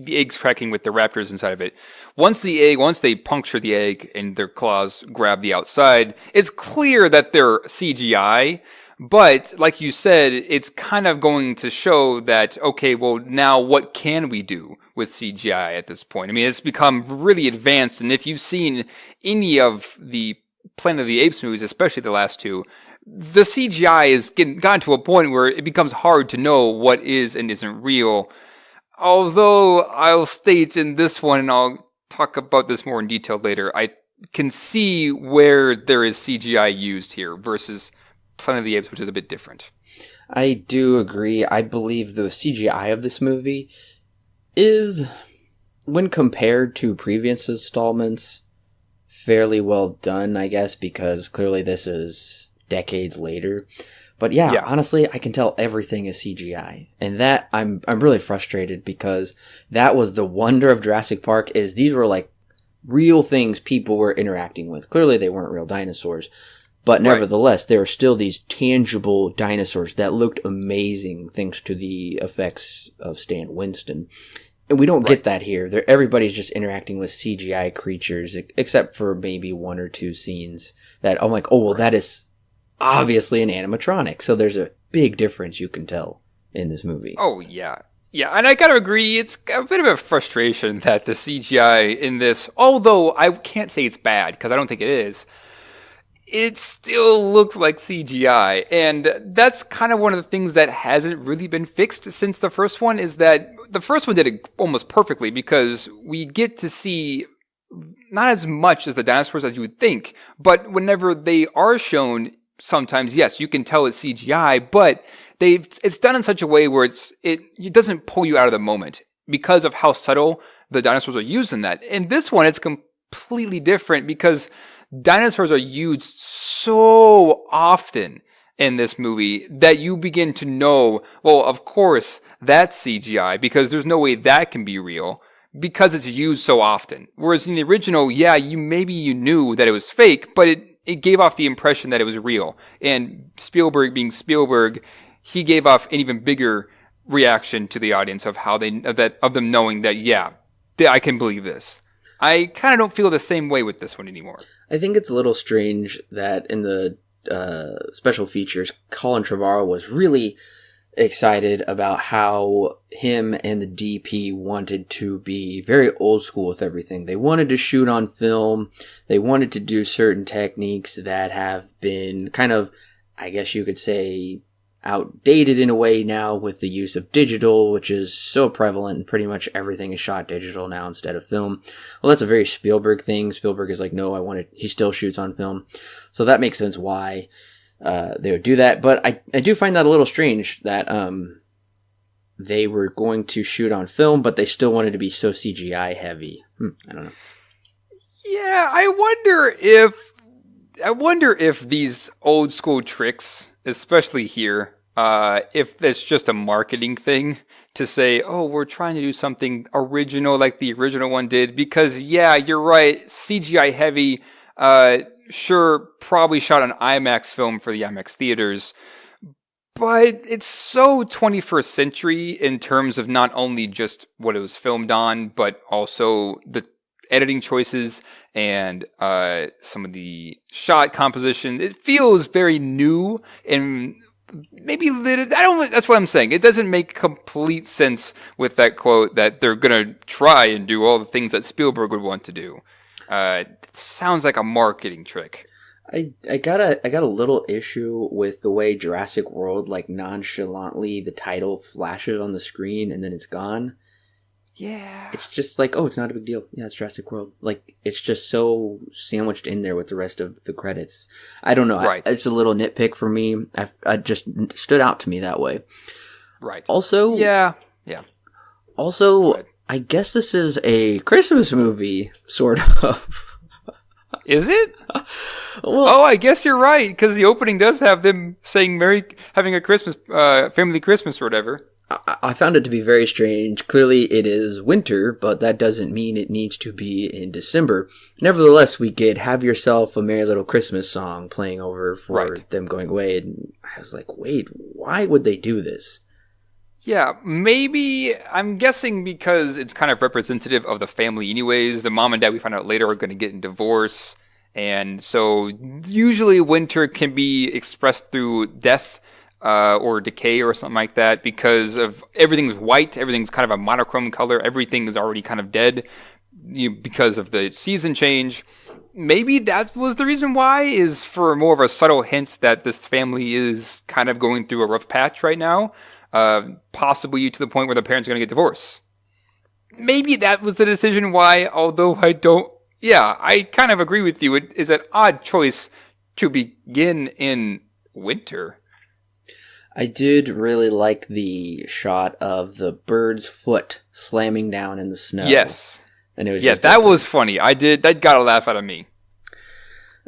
eggs cracking with the raptors inside of it. Once they puncture the egg and their claws grab the outside, it's clear that they're CGI. But like you said, it's kind of going to show that, okay, well, now what can we do with CGI at this point? I mean, it's become really advanced. And if you've seen any of the Planet of the Apes movies, especially the last two, the CGI has gotten to a point where it becomes hard to know what is and isn't real. although I'll state in this one, and I'll talk about this more in detail later, I can see where there is CGI used here versus Planet of the Apes, which is a bit different. I do agree. I believe the CGI of this movie is, when compared to previous installments, fairly well done, I guess, because clearly this is decades later. But yeah, honestly, I can tell everything is CGI. And that, I'm really frustrated, because that was the wonder of Jurassic Park, is these were like real things people were interacting with. Clearly they weren't real dinosaurs. But nevertheless, there are still these tangible dinosaurs that looked amazing thanks to the effects of Stan Winston. And we don't get that here. Everybody's just interacting with CGI creatures, except for maybe one or two scenes that I'm like, oh, well, that is obviously an animatronic. So there's a big difference you can tell in this movie. Oh, yeah. Yeah, and I gotta agree, it's a bit of a frustration that the CGI in this, although I can't say it's bad, because I don't think it is, it still looks like CGI, and that's kind of one of the things that hasn't really been fixed since the first one, is that the first one did it almost perfectly, because we get to see not as much as the dinosaurs as you would think, but whenever they are shown, sometimes, yes, you can tell it's CGI, but it's done in such a way where it doesn't pull you out of the moment, because of how subtle the dinosaurs are used in that. In this one, it's completely different, because dinosaurs are used so often in this movie that you begin to know, well, of course, that's CGI, because there's no way that can be real, because it's used so often. Whereas in the original, yeah, you knew that it was fake, but it gave off the impression that it was real. And Spielberg being Spielberg, he gave off an even bigger reaction to the audience of of them knowing that, yeah, I can believe this. I kind of don't feel the same way with this one anymore. I think it's a little strange that in the special features, Colin Trevorrow was really excited about how him and the DP wanted to be very old school with everything. They wanted to shoot on film. They wanted to do certain techniques that have been kind of, I guess you could say, outdated in a way now with the use of digital, which is so prevalent. Pretty much everything is shot digital now instead of film. Well, that's a very Spielberg thing. Spielberg is like, no, he still shoots on film. So that makes sense why they would do that. But I do find that a little strange that they were going to shoot on film, but they still wanted to be so CGI heavy. I don't know. Yeah, I wonder if these old school tricks, especially here, if it's just a marketing thing to say, oh, we're trying to do something original like the original one did. Because, yeah, you're right, CGI heavy, sure, probably shot on IMAX film for the IMAX theaters. But it's so 21st century in terms of not only just what it was filmed on, but also the editing choices and some of the shot composition. It feels very new and maybe that's what I'm saying. It doesn't make complete sense with that quote that they're gonna try and do all the things that Spielberg would want to do. It sounds like a marketing trick. I got a little issue with the way Jurassic World, like, nonchalantly the title flashes on the screen and then it's gone. Yeah. It's just like, oh, it's not a big deal. Yeah, it's Jurassic World. Like, it's just so sandwiched in there with the rest of the credits. I don't know. Right. It's a little nitpick for me. I just stood out to me that way. Right. Also. Yeah. Yeah. Also, I guess this is a Christmas movie, sort of. Is it? Well, oh, I guess you're right, because the opening does have them saying having a Christmas, family Christmas or whatever. I found it to be very strange. Clearly it is winter, but that doesn't mean it needs to be in December. Nevertheless, we get Have Yourself a Merry Little Christmas song playing over for them going away. And I was like, wait, why would they do this? Yeah, maybe, I'm guessing because it's kind of representative of the family anyways. The mom and dad, we find out later, are going to get in divorce. And so usually winter can be expressed through death. Or decay or something like that, because of everything's white, everything's kind of a monochrome color, everything is already kind of dead because of the season change. Maybe that was the reason why, is for more of a subtle hint that this family is kind of going through a rough patch right now. possibly to the point where the parents are going to get divorced. Maybe that was the decision why, although I kind of agree with you. It is an odd choice to begin in winter. I did really like the shot of the bird's foot slamming down in the snow. Yes. And it was that was funny. That got a laugh out of me.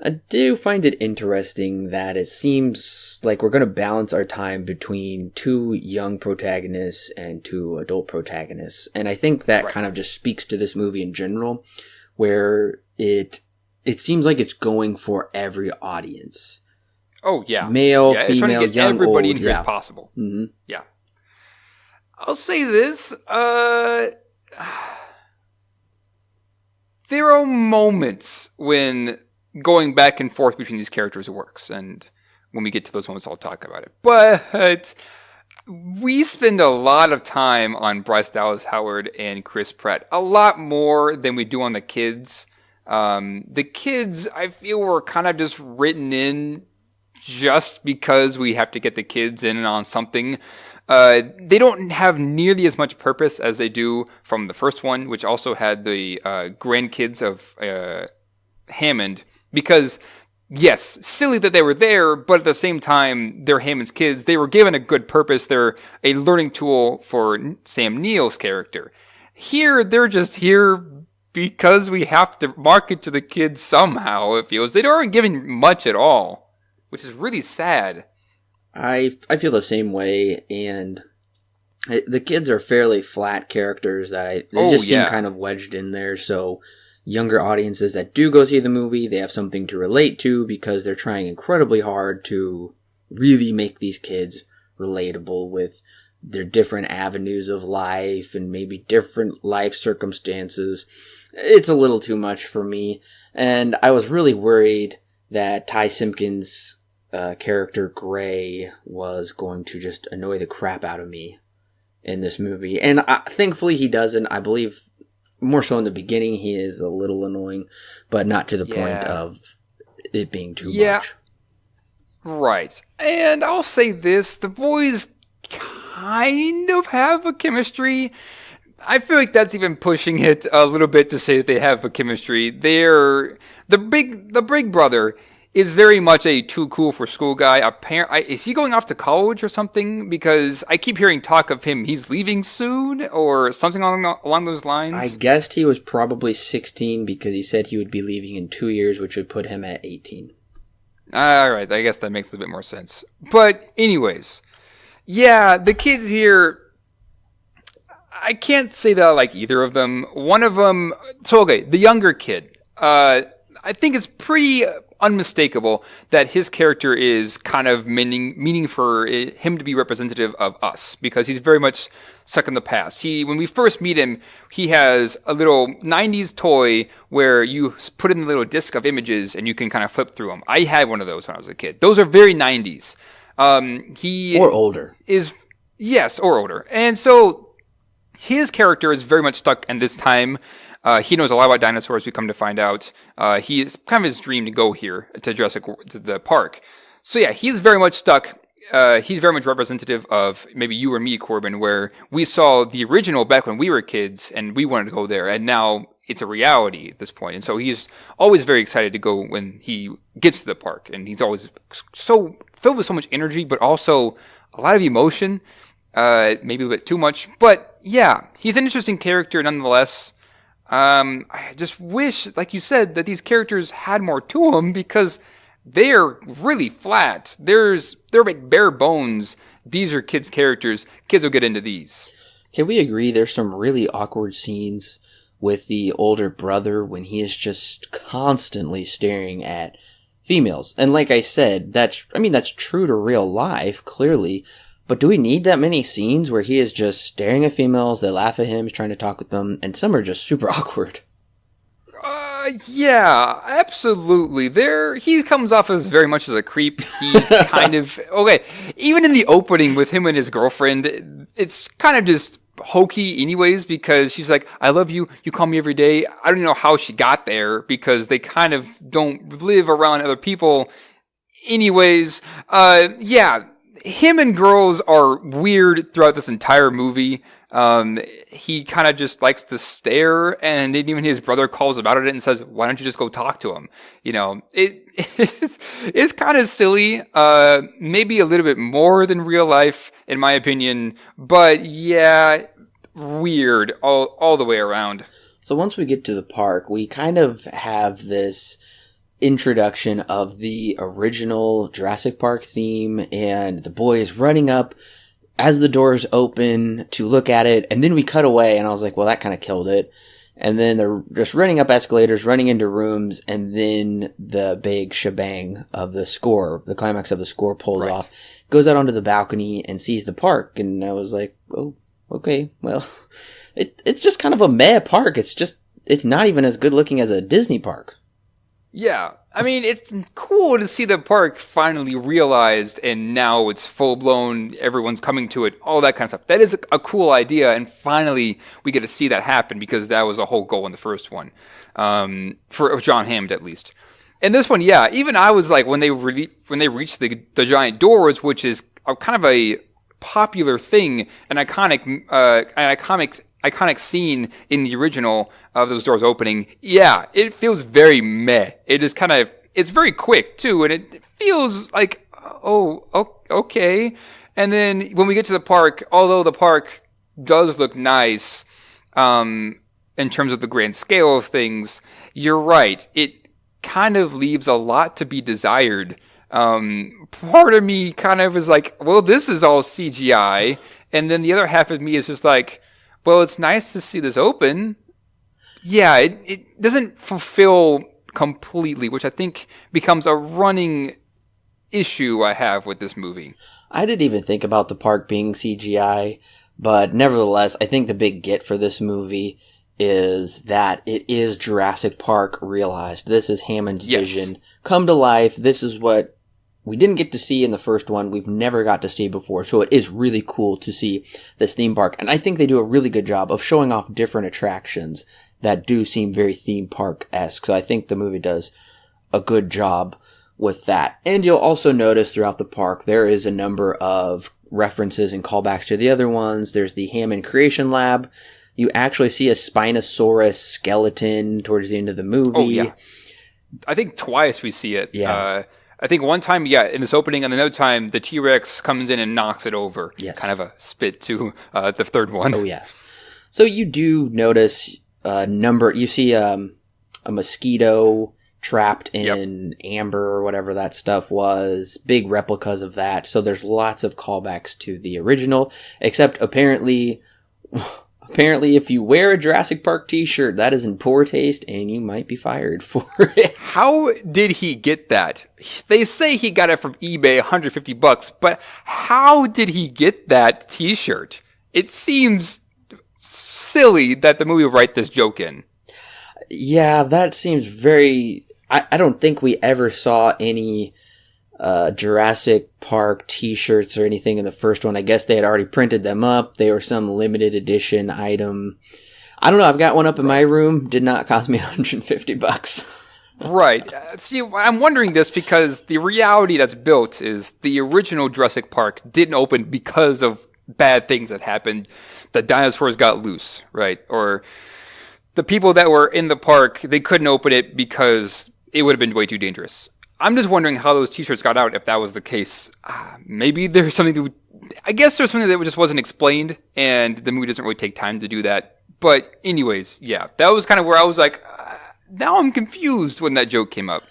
I do find it interesting that it seems like we're going to balance our time between two young protagonists and two adult protagonists. And I think that kind of just speaks to this movie in general, where it seems like it's going for every audience. Oh, yeah. Male, female, it's trying to get young, everybody old, in here as possible. Mm-hmm. Yeah. I'll say this. There are moments when going back and forth between these characters works. And when we get to those moments, I'll talk about it. But we spend a lot of time on Bryce Dallas Howard and Chris Pratt. A lot more than we do on the kids. The kids, I feel, were kind of just written in just because we have to get the kids in on something. They don't have nearly as much purpose as they do from the first one, which also had the grandkids of Hammond. Because, yes, silly that they were there, but at the same time, they're Hammond's kids. They were given a good purpose. They're a learning tool for Sam Neill's character. Here, they're just here because we have to market to the kids somehow, it feels. They aren't giving much at all, which is really sad. I feel the same way, and the kids are fairly flat characters that they seem kind of wedged in there, so younger audiences that do go see the movie, they have something to relate to because they're trying incredibly hard to really make these kids relatable with their different avenues of life and maybe different life circumstances. It's a little too much for me, and I was really worried that Ty Simpkins' character Gray was going to just annoy the crap out of me in this movie. And thankfully he doesn't. I believe more so in the beginning he is a little annoying, but not to the point of it being too much. Right. And I'll say this, the boys kind of have a chemistry. I feel like that's even pushing it a little bit to say that they have a chemistry. The big brother is very much a too cool for school guy. Is he going off to college or something? Because I keep hearing talk of him. He's leaving soon or something along those lines. I guessed he was probably 16 because he said he would be leaving in 2 years, which would put him at 18. All right. I guess that makes a bit more sense. But anyways, yeah, the kids here, I can't say that I like either of them. One of them, the younger kid, I think it's pretty unmistakable that his character is kind of meaning for him to be representative of us because he's very much stuck in the past. When we first meet him, he has a little 90s toy where you put in a little disc of images and you can kind of flip through them. I had one of those when I was a kid. Those are very 90s. Or older. Yes, or older. And so his character is very much stuck in this time. He knows a lot about dinosaurs, we come to find out. It's kind of his dream to go here to to the park. So yeah, he's very much stuck. He's very much representative of maybe you or me, Corbin, where we saw the original back when we were kids and we wanted to go there. And now it's a reality at this point. And so he's always very excited to go when he gets to the park. And he's always so filled with so much energy, but also a lot of emotion. Maybe a bit too much. But yeah, he's an interesting character nonetheless. I just wish, like you said, that these characters had more to them because they're really flat. They're like bare bones. These are kids' characters. Kids will get into these. Can we agree there's some really awkward scenes with the older brother when he is just constantly staring at females? And like I said, that's true to real life, clearly. But do we need that many scenes where he is just staring at females, they laugh at him, he's trying to talk with them, and some are just super awkward? Yeah, absolutely. He comes off as very much as a creep. He's kind of, even in the opening with him and his girlfriend, it's kind of just hokey anyways, because she's like, I love you, you call me every day. I don't even know how she got there, because they kind of don't live around other people anyways. Yeah. him and girls are weird throughout this entire movie. He kind of just likes to stare, and even his brother calls him out at it and says, "Why don't you just go talk to him?" It's kind of silly. Maybe a little bit more than real life, in my opinion. But yeah, weird all the way around. So once we get to the park, we kind of have this introduction of the original Jurassic Park theme, and the boy is running up as the doors open to look at it, and then we cut away, and I was like, well, that kind of killed it. And then they're just running up escalators, running into rooms, and then the big shebang of the score, the climax of the score pulls off, goes out onto the balcony and sees the park, and I was like, oh, okay, well, it's just kind of a meh park. It's not even as good looking as a Disney park. Yeah, I mean, it's cool to see the park finally realized, and now it's full-blown, everyone's coming to it, all that kind of stuff. That is a cool idea, and finally we get to see that happen, because that was a whole goal in the first one, for John Hammond at least. And this one, yeah, even I was like, when they reached the giant doors, which is kind of a popular thing, an iconic scene in the original of those doors opening. Yeah, it feels very meh. It is it's very quick too, and it feels like, oh, okay. And then when we get to the park, although the park does look nice, in terms of the grand scale of things, you're right. It kind of leaves a lot to be desired. Part of me kind of is like, well, this is all CGI. And then the other half of me is just like, well, it's nice to see this open. Yeah, it doesn't fulfill completely, which I think becomes a running issue I have with this movie. I didn't even think about the park being CGI, but nevertheless, I think the big get for this movie is that it is Jurassic Park realized. This is Hammond's vision come to life. This is what we didn't get to see in the first one. We've never got to see before. So it is really cool to see this theme park. And I think they do a really good job of showing off different attractions that do seem very theme park-esque. So I think the movie does a good job with that. And you'll also notice throughout the park, there is a number of references and callbacks to the other ones. There's the Hammond Creation Lab. You actually see a Spinosaurus skeleton towards the end of the movie. Oh, yeah. I think twice we see it. Yeah. I think one time, in this opening, and another time, the T-Rex comes in and knocks it over. Yes. Kind of a spit to the third one. Oh, yeah. So you do notice you see a mosquito trapped in amber or whatever that stuff was. Big replicas of that. So there's lots of callbacks to the original, except apparently if you wear a Jurassic Park t-shirt, that is in poor taste and you might be fired for it. How did he get that? They say he got it from eBay, $150, but how did he get that t-shirt? It seems silly that the movie would write this joke in. Yeah, that seems very... I don't think we ever saw any Jurassic Park t-shirts or anything in the first one. I guess they had already printed them up. They were some limited edition item. I don't know. I've got one up in my room. Did not cost me $150. Right. See, I'm wondering this because the reality that's built is the original Jurassic Park didn't open because of bad things that happened. The dinosaurs got loose, right? Or the people that were in the park, they couldn't open it because it would have been way too dangerous. I'm just wondering how those t-shirts got out if that was the case. Maybe there's something I guess there's something that just wasn't explained, and the movie doesn't really take time to do that. But anyways, yeah, that was kind of where I was like, now I'm confused when that joke came up.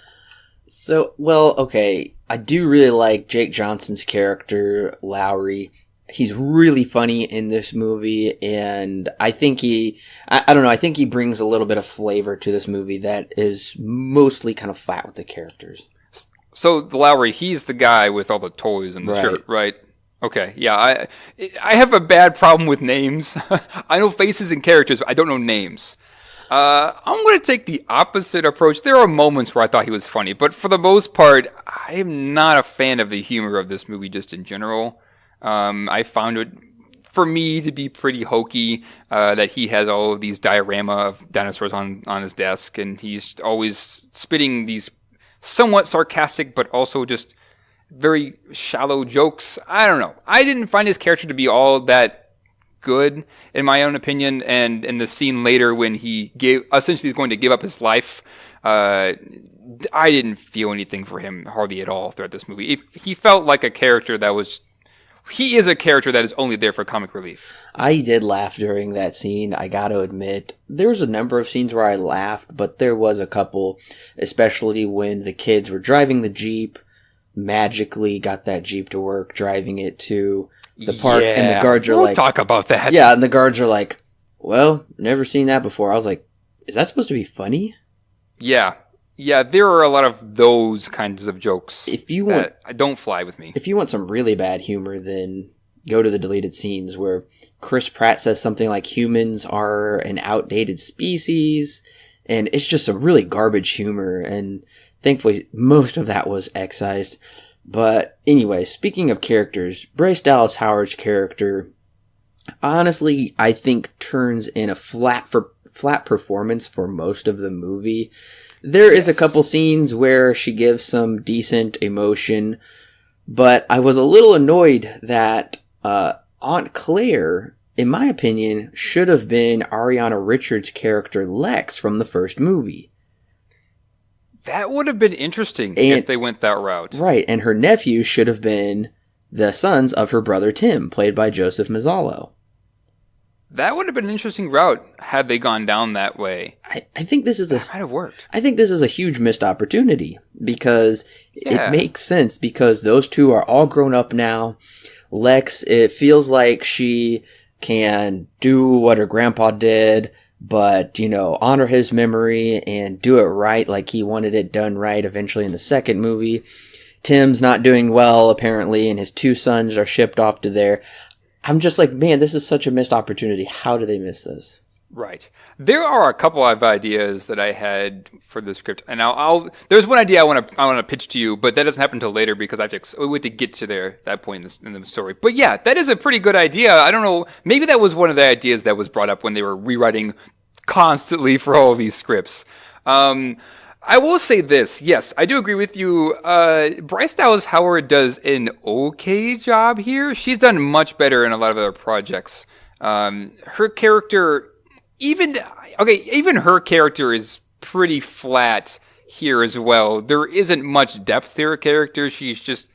So, well, okay, I do really like Jake Johnson's character, Lowry. He's really funny in this movie, and I think I don't know, I think he brings a little bit of flavor to this movie that is mostly kind of flat with the characters. So, the Lowry, he's the guy with all the toys and the shirt, right? Okay, yeah, I have a bad problem with names. I know faces and characters, but I don't know names. I'm going to take the opposite approach. There are moments where I thought he was funny, but for the most part, I am not a fan of the humor of this movie just in general. I found it, for me, to be pretty hokey, that he has all of these diorama of dinosaurs on his desk, and he's always spitting these somewhat sarcastic, but also just very shallow jokes. I don't know. I didn't find his character to be all that good, in my own opinion. And in the scene later when he essentially is going to give up his life, I didn't feel anything for him hardly at all throughout this movie. He felt like a character that was... He is a character that is only there for comic relief. I did laugh during that scene, I gotta admit. There was a number of scenes where I laughed, but there was a couple, especially when the kids were driving the Jeep, magically got that Jeep to work, driving it to the park, and the guards are like... talk about that. Yeah, and the guards are like, well, never seen that before. I was like, is that supposed to be funny? Yeah. Yeah, there are a lot of those kinds of jokes that don't fly with me. If you want some really bad humor, then go to the deleted scenes where Chris Pratt says something like humans are an outdated species, and it's just some really garbage humor, and thankfully most of that was excised. But anyway, speaking of characters, Bryce Dallas Howard's character, honestly, I think turns in a flat performance for most of the movie. There is a couple scenes where she gives some decent emotion, but I was a little annoyed that Aunt Claire, in my opinion, should have been Ariana Richards' character Lex from the first movie. That would have been interesting if they went that route. Right, and her nephew should have been the sons of her brother Tim, played by Joseph Mazzallo. That would have been an interesting route had they gone down that way. I think this is that might have worked. I think this is a huge missed opportunity because it makes sense because those two are all grown up now. Lex, it feels like she can do what her grandpa did, but, honor his memory and do it right like he wanted it done right eventually in the second movie. Tim's not doing well, apparently, and his two sons are shipped off to there. I'm just like, man, this is such a missed opportunity. How did they miss this? Right. There are a couple of ideas that I had for the script, and there's one idea I want to pitch to you, but that doesn't happen until later because we have to get to that point in the story. But yeah, that is a pretty good idea. I don't know, maybe that was one of the ideas that was brought up when they were rewriting constantly for all of these scripts. I will say this. Yes, I do agree with you. Bryce Dallas Howard does an okay job here. She's done much better in a lot of other projects. Her character, even her character is pretty flat here as well. There isn't much depth to her character. She's just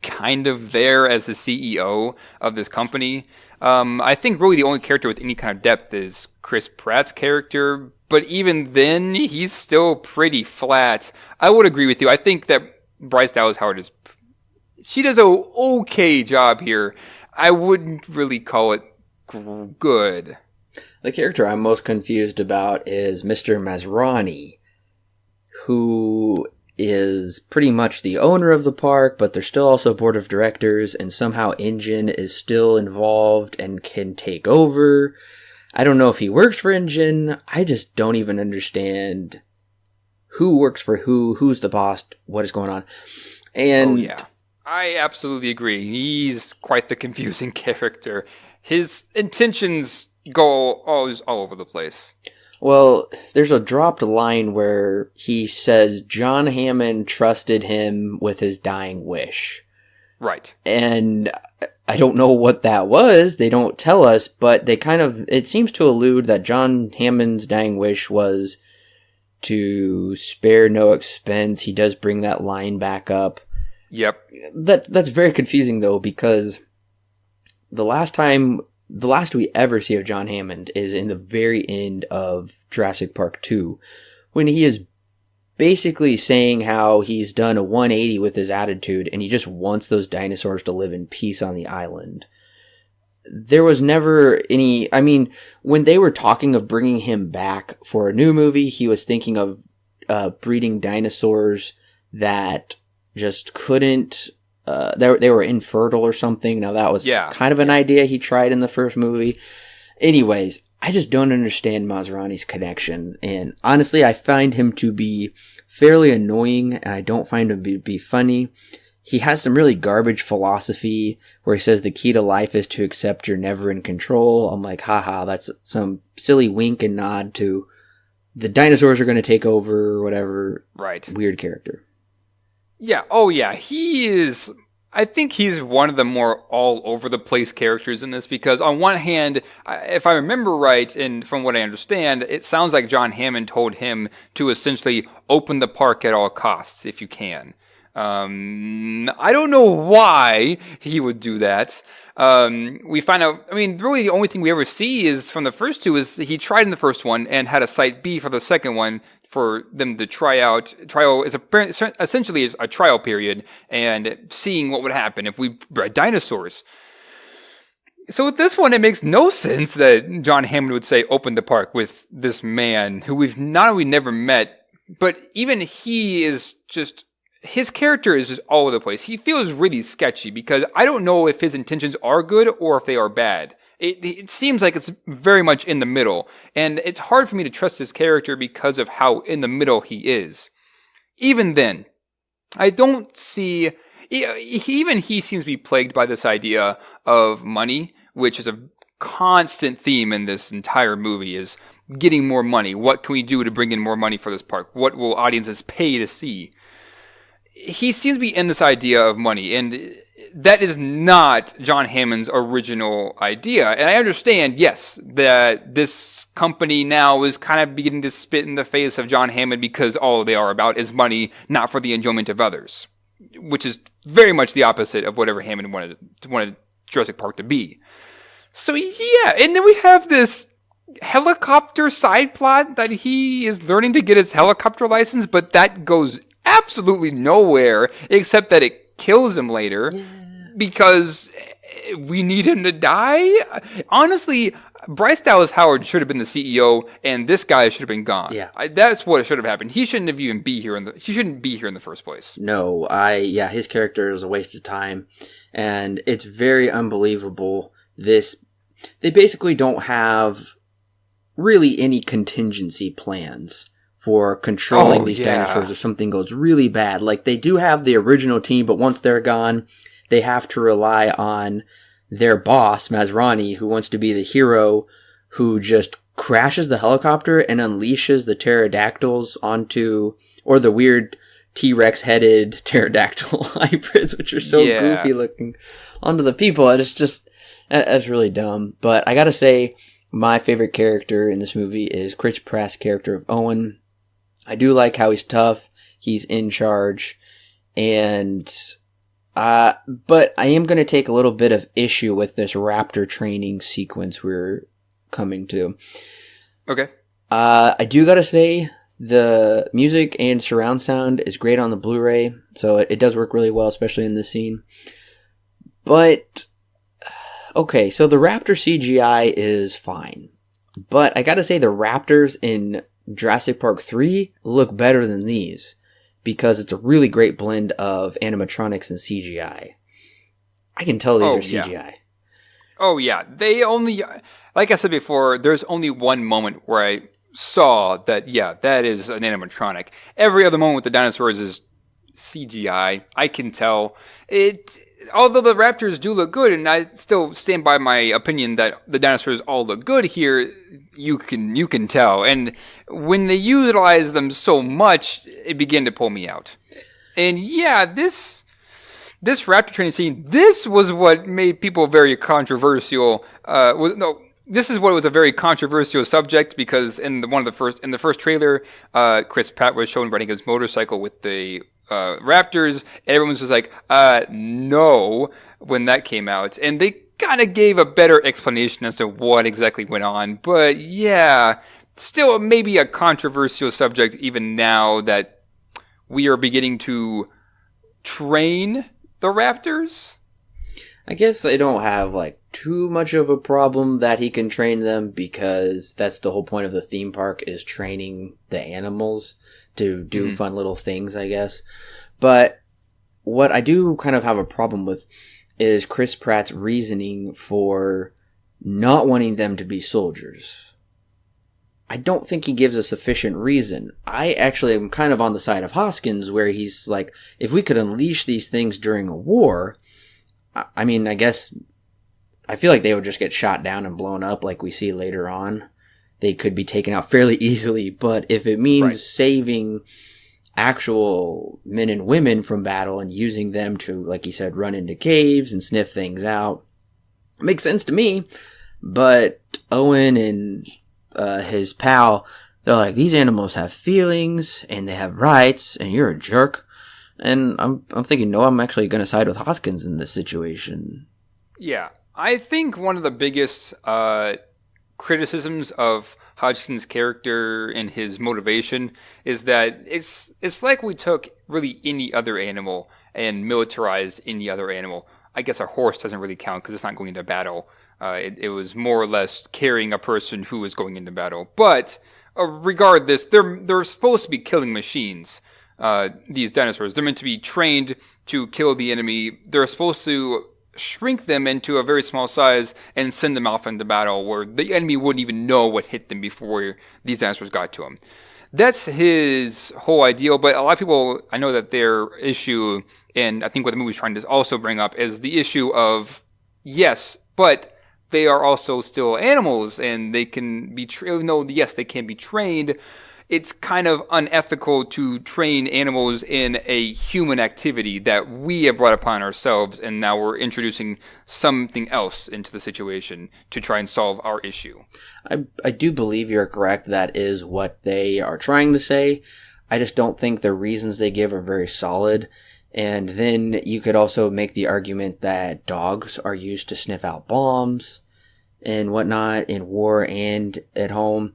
kind of there as the CEO of this company. I think really the only character with any kind of depth is Chris Pratt's character, but even then, he's still pretty flat. I would agree with you. I think that Bryce Dallas Howard she does an okay job here. I wouldn't really call it good. The character I'm most confused about is Mr. Masrani, who is pretty much the owner of the park, but there's still also a board of directors, and somehow InGen is still involved and can take over. I don't know if he works for InGen. I just don't even understand who works for who's the boss, what is going on. And I absolutely agree. He's quite the confusing character. His intentions go all over the place. Well, there's a dropped line where he says John Hammond trusted him with his dying wish. Right. And I don't know what that was. They don't tell us, but it seems to allude that John Hammond's dying wish was to spare no expense. He does bring that line back up. Yep. That's very confusing though, because the last we ever see of John Hammond is in the very end of Jurassic Park 2, when he is basically saying how he's done a 180 with his attitude and he just wants those dinosaurs to live in peace on the island. There was never when they were talking of bringing him back for a new movie, he was thinking of breeding dinosaurs that just couldn't, they were infertile or something. Now that was kind of an idea he tried in the first movie. Anyways, I just don't understand Masrani's connection. And honestly, I find him to be fairly annoying, and I don't find him to be funny. He has some really garbage philosophy where he says the key to life is to accept you're never in control. I'm like, haha, that's some silly wink and nod to the dinosaurs are going to take over or whatever. Right. Weird character. Yeah. Oh, yeah. He is I think he's one of the more all over the place characters in this because on one hand, if I remember right, and from what I understand, it sounds like John Hammond told him to essentially open the park at all costs if you can. I don't know why he would do that. We find out, really the only thing we ever see is from the first two is he tried in the first one and had a site B for the second one for them to try out. Trial is essentially is a trial period and seeing what would happen if we bred dinosaurs. So with this one, it makes no sense that John Hammond would say open the park with this man who we've not only never met, but even he is just... His character is just all over the place. He feels really sketchy because I don't know if his intentions are good or if they are bad. It seems like it's very much in the middle. And it's hard for me to trust his character because of how in the middle he is. Even then, I don't see... Even he seems to be plagued by this idea of money, which is a constant theme in this entire movie, is getting more money. What can we do to bring in more money for this park? What will audiences pay to see? He seems to be in this idea of money, and that is not John Hammond's original idea. And I understand, yes, that this company now is kind of beginning to spit in the face of John Hammond because all they are about is money, not for the enjoyment of others, which is very much the opposite of whatever Hammond wanted Jurassic Park to be. So yeah, and then we have this helicopter side plot that he is learning to get his helicopter license, but that goes absolutely nowhere except that it kills him later because we need him to die. Honestly, Bryce Dallas Howard should have been the CEO and this guy should have been gone. Yeah. That's what should have happened. He shouldn't have even he shouldn't be here in the first place. No, his character is a waste of time and it's very unbelievable. They basically don't have really any contingency plans for controlling these dinosaurs if something goes really bad. Like, they do have the original team, but once they're gone, they have to rely on their boss, Masrani, who wants to be the hero, who just crashes the helicopter and unleashes the pterodactyls onto, or the weird T-Rex headed pterodactyl hybrids, which are so goofy looking, onto the people. And it's just, that's really dumb. But I gotta say, my favorite character in this movie is Chris Pratt's character of Owen. I do like how he's tough, he's in charge, and but I am going to take a little bit of issue with this raptor training sequence we're coming to. Okay. I do got to say, the music and surround sound is great on the Blu-ray, so it does work really well, especially in this scene. But, okay, so the raptor CGI is fine, but I got to say the raptors in Jurassic Park 3 look better than these because it's a really great blend of animatronics and CGI. I can tell these are CGI. Oh yeah, they only, like I said before, there's only one moment where I saw that, that is an animatronic. Every other moment with the dinosaurs is CGI. I can tell. Although the raptors do look good, and I still stand by my opinion that the dinosaurs all look good here, you can tell. And when they utilize them so much, it began to pull me out. And yeah, this raptor training scene, this was what made people very controversial. This is what was a very controversial subject because in the first trailer, Chris Pratt was shown riding his motorcycle with the raptors, and everyone was just like, no, when that came out. And they kind of gave a better explanation as to what exactly went on. But yeah, still maybe a controversial subject even now that we are beginning to train the raptors. I guess I don't have too much of a problem that he can train them because that's the whole point of the theme park, is training the animals to do fun little things, I guess. But what I do kind of have a problem with is Chris Pratt's reasoning for not wanting them to be soldiers. I don't think he gives a sufficient reason. I actually am kind of on the side of Hoskins, where he's like, if we could unleash these things during a war, I guess I feel like they would just get shot down and blown up like we see later on. They could be taken out fairly easily, but if it means saving actual men and women from battle and using them to, like you said, run into caves and sniff things out. It makes sense to me. But Owen and his pal, they're like, these animals have feelings and they have rights, and you're a jerk. And I'm thinking, no, I'm actually going to side with Hoskins in this situation. Yeah, I think one of the biggest criticisms of Hodgkin's character and his motivation is that it's like we took really any other animal and militarized any other animal. I guess a horse doesn't really count because it's not going into battle. It was more or less carrying a person who was going into battle. But regardless, they're supposed to be killing machines. These dinosaurs, they're meant to be trained to kill the enemy. They're supposed to shrink them into a very small size and send them off into battle where the enemy wouldn't even know what hit them before these dinosaurs got to them. That's his whole ideal, but a lot of people, I know that their issue, and I think what the movie's trying to also bring up, is the issue of, yes, but they are also still animals, and they can be, even though, yes, they can be trained, it's kind of unethical to train animals in a human activity that we have brought upon ourselves, and now we're introducing something else into the situation to try and solve our issue. I do believe you're correct. That is what they are trying to say. I just don't think the reasons they give are very solid. And then you could also make the argument that dogs are used to sniff out bombs and whatnot in war and at home.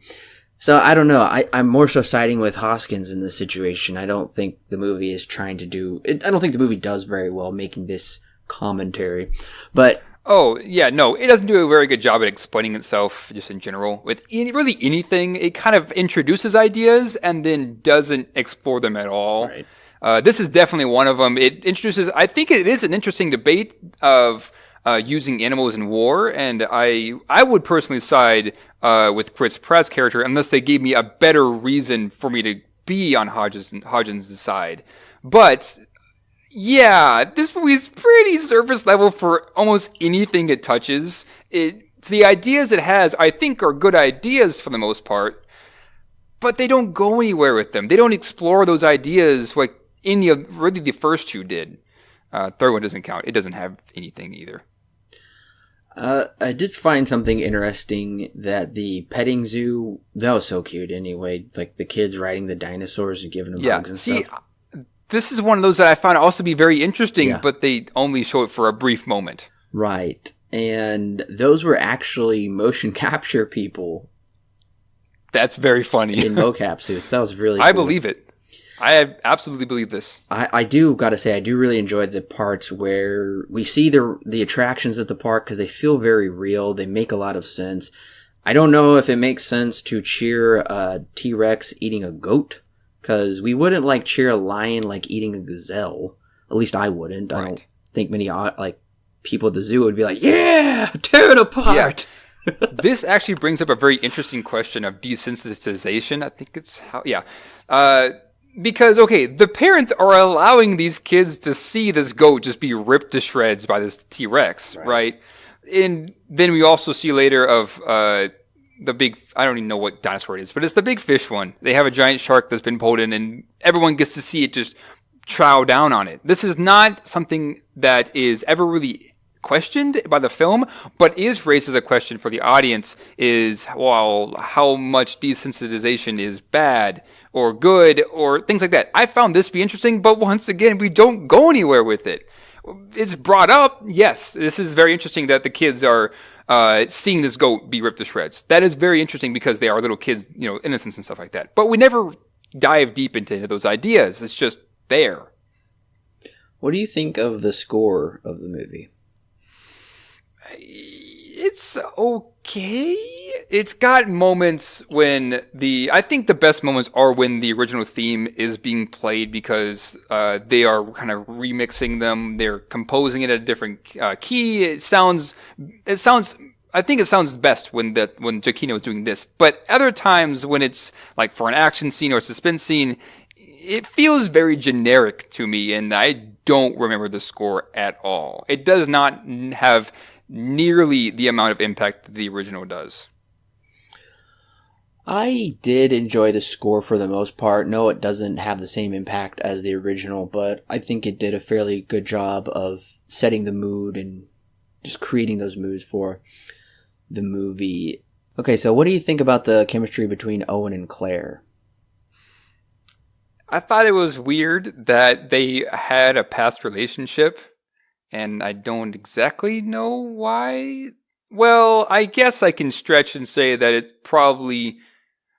So I don't know. I'm more so siding with Hoskins in this situation. I don't think the movie is trying to do... I don't think the movie does very well making this commentary. But... Oh, yeah, no, it doesn't do a very good job at explaining itself just in general. With really anything, it kind of introduces ideas and then doesn't explore them at all. Right. This is definitely one of them. It introduces... I think it is an interesting debate of... using animals in war, and I would personally side with Chris Pratt's character unless they gave me a better reason for me to be on Hodgins' side. But yeah, this movie is pretty surface level for almost anything it touches. The ideas it has, I think, are good ideas for the most part, but they don't go anywhere with them. They don't explore those ideas like any of really the first two did. Third one doesn't count. It doesn't have anything either. I did find something interesting that the petting zoo, that was so cute anyway. Like the kids riding the dinosaurs and giving them hugs and stuff. This is one of those that I found also to be very interesting, but they only show it for a brief moment. Right. And those were actually motion capture people. That's very funny. In mocap suits. That was really cool. I believe it. I absolutely believe this. I do gotta say, I do really enjoy the parts where we see the attractions at the park because they feel very real. They make a lot of sense. I don't know if it makes sense to cheer a T-Rex eating a goat because we wouldn't like cheer a lion like eating a gazelle. At least I wouldn't. Right. I don't think many people at the zoo would be like, yeah, tear it apart. Yeah. This actually brings up a very interesting question of desensitization. I think it's how, because, okay, the parents are allowing these kids to see this goat just be ripped to shreds by this T-Rex, right? And then we also see later of the big, I don't even know what dinosaur it is, but it's the big fish one. They have a giant shark that's been pulled in, and everyone gets to see it just chow down on it. This is not something that is ever really questioned by the film, but is raised as a question for the audience is, well, how much desensitization is bad or good or things like that. I found this to be interesting, but once again, we don't go anywhere with it. It's brought up, yes, this is very interesting that the kids are seeing this goat be ripped to shreds. That is very interesting because they are little kids, innocents and stuff like that. But we never dive deep into those ideas. It's just there. What do you think of the score of the movie? It's okay. It's got moments when I think the best moments are when the original theme is being played because they are kind of remixing them. They're composing it at a different key. I think it sounds best when Giacchino is doing this. But other times when it's like for an action scene or a suspense scene, it feels very generic to me, and I don't remember the score at all. It does not have nearly the amount of impact that the original does. I did enjoy the score for the most part. No, it doesn't have the same impact as the original, but I think it did a fairly good job of setting the mood and just creating those moods for the movie. Okay, so what do you think about the chemistry between Owen and Claire? I thought it was weird that they had a past relationship, and I don't exactly know why. Well, I guess I can stretch and say that it probably...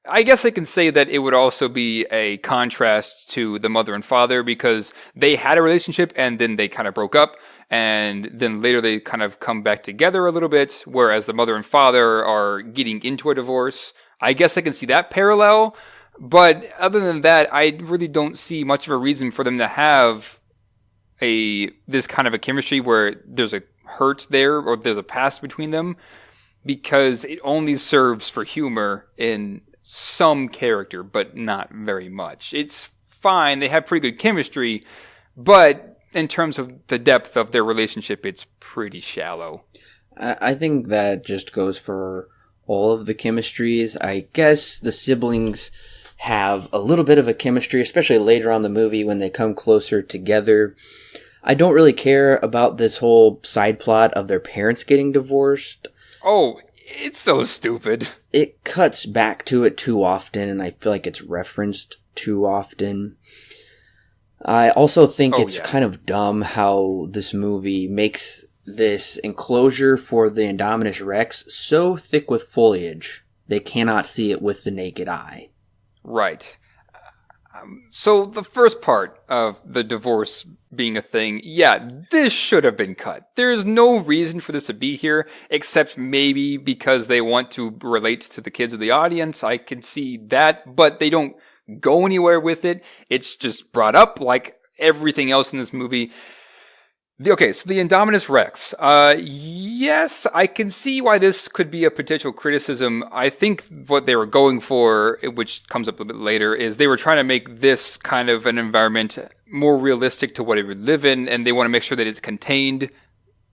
I guess I can say that it would also be a contrast to the mother and father because they had a relationship and then they kind of broke up and then later they kind of come back together a little bit, whereas the mother and father are getting into a divorce. I guess I can see that parallel, but other than that, I really don't see much of a reason for them to have this kind of a chemistry where there's a hurt there or there's a past between them because it only serves for humor in some character, but not very much. It's fine. They have pretty good chemistry, but in terms of the depth of their relationship, it's pretty shallow. I think that just goes for all of the chemistries. I guess the siblings have a little bit of a chemistry, especially later on in the movie when they come closer together. I don't really care about this whole side plot of their parents getting divorced. Oh, it's so stupid. It cuts back to it too often, and I feel like it's referenced too often. I also think it's kind of dumb how this movie makes this enclosure for the Indominus Rex so thick with foliage, they cannot see it with the naked eye. Right. So the first part of the divorce being a thing, this should have been cut. There's no reason for this to be here, except maybe because they want to relate to the kids of the audience. I can see that, but they don't go anywhere with it. It's just brought up like everything else in this movie. Okay, so the Indominus Rex. Yes, I can see why this could be a potential criticism. I think what they were going for, which comes up a bit later, is they were trying to make this kind of an environment more realistic to what it would live in, and they want to make sure that it's contained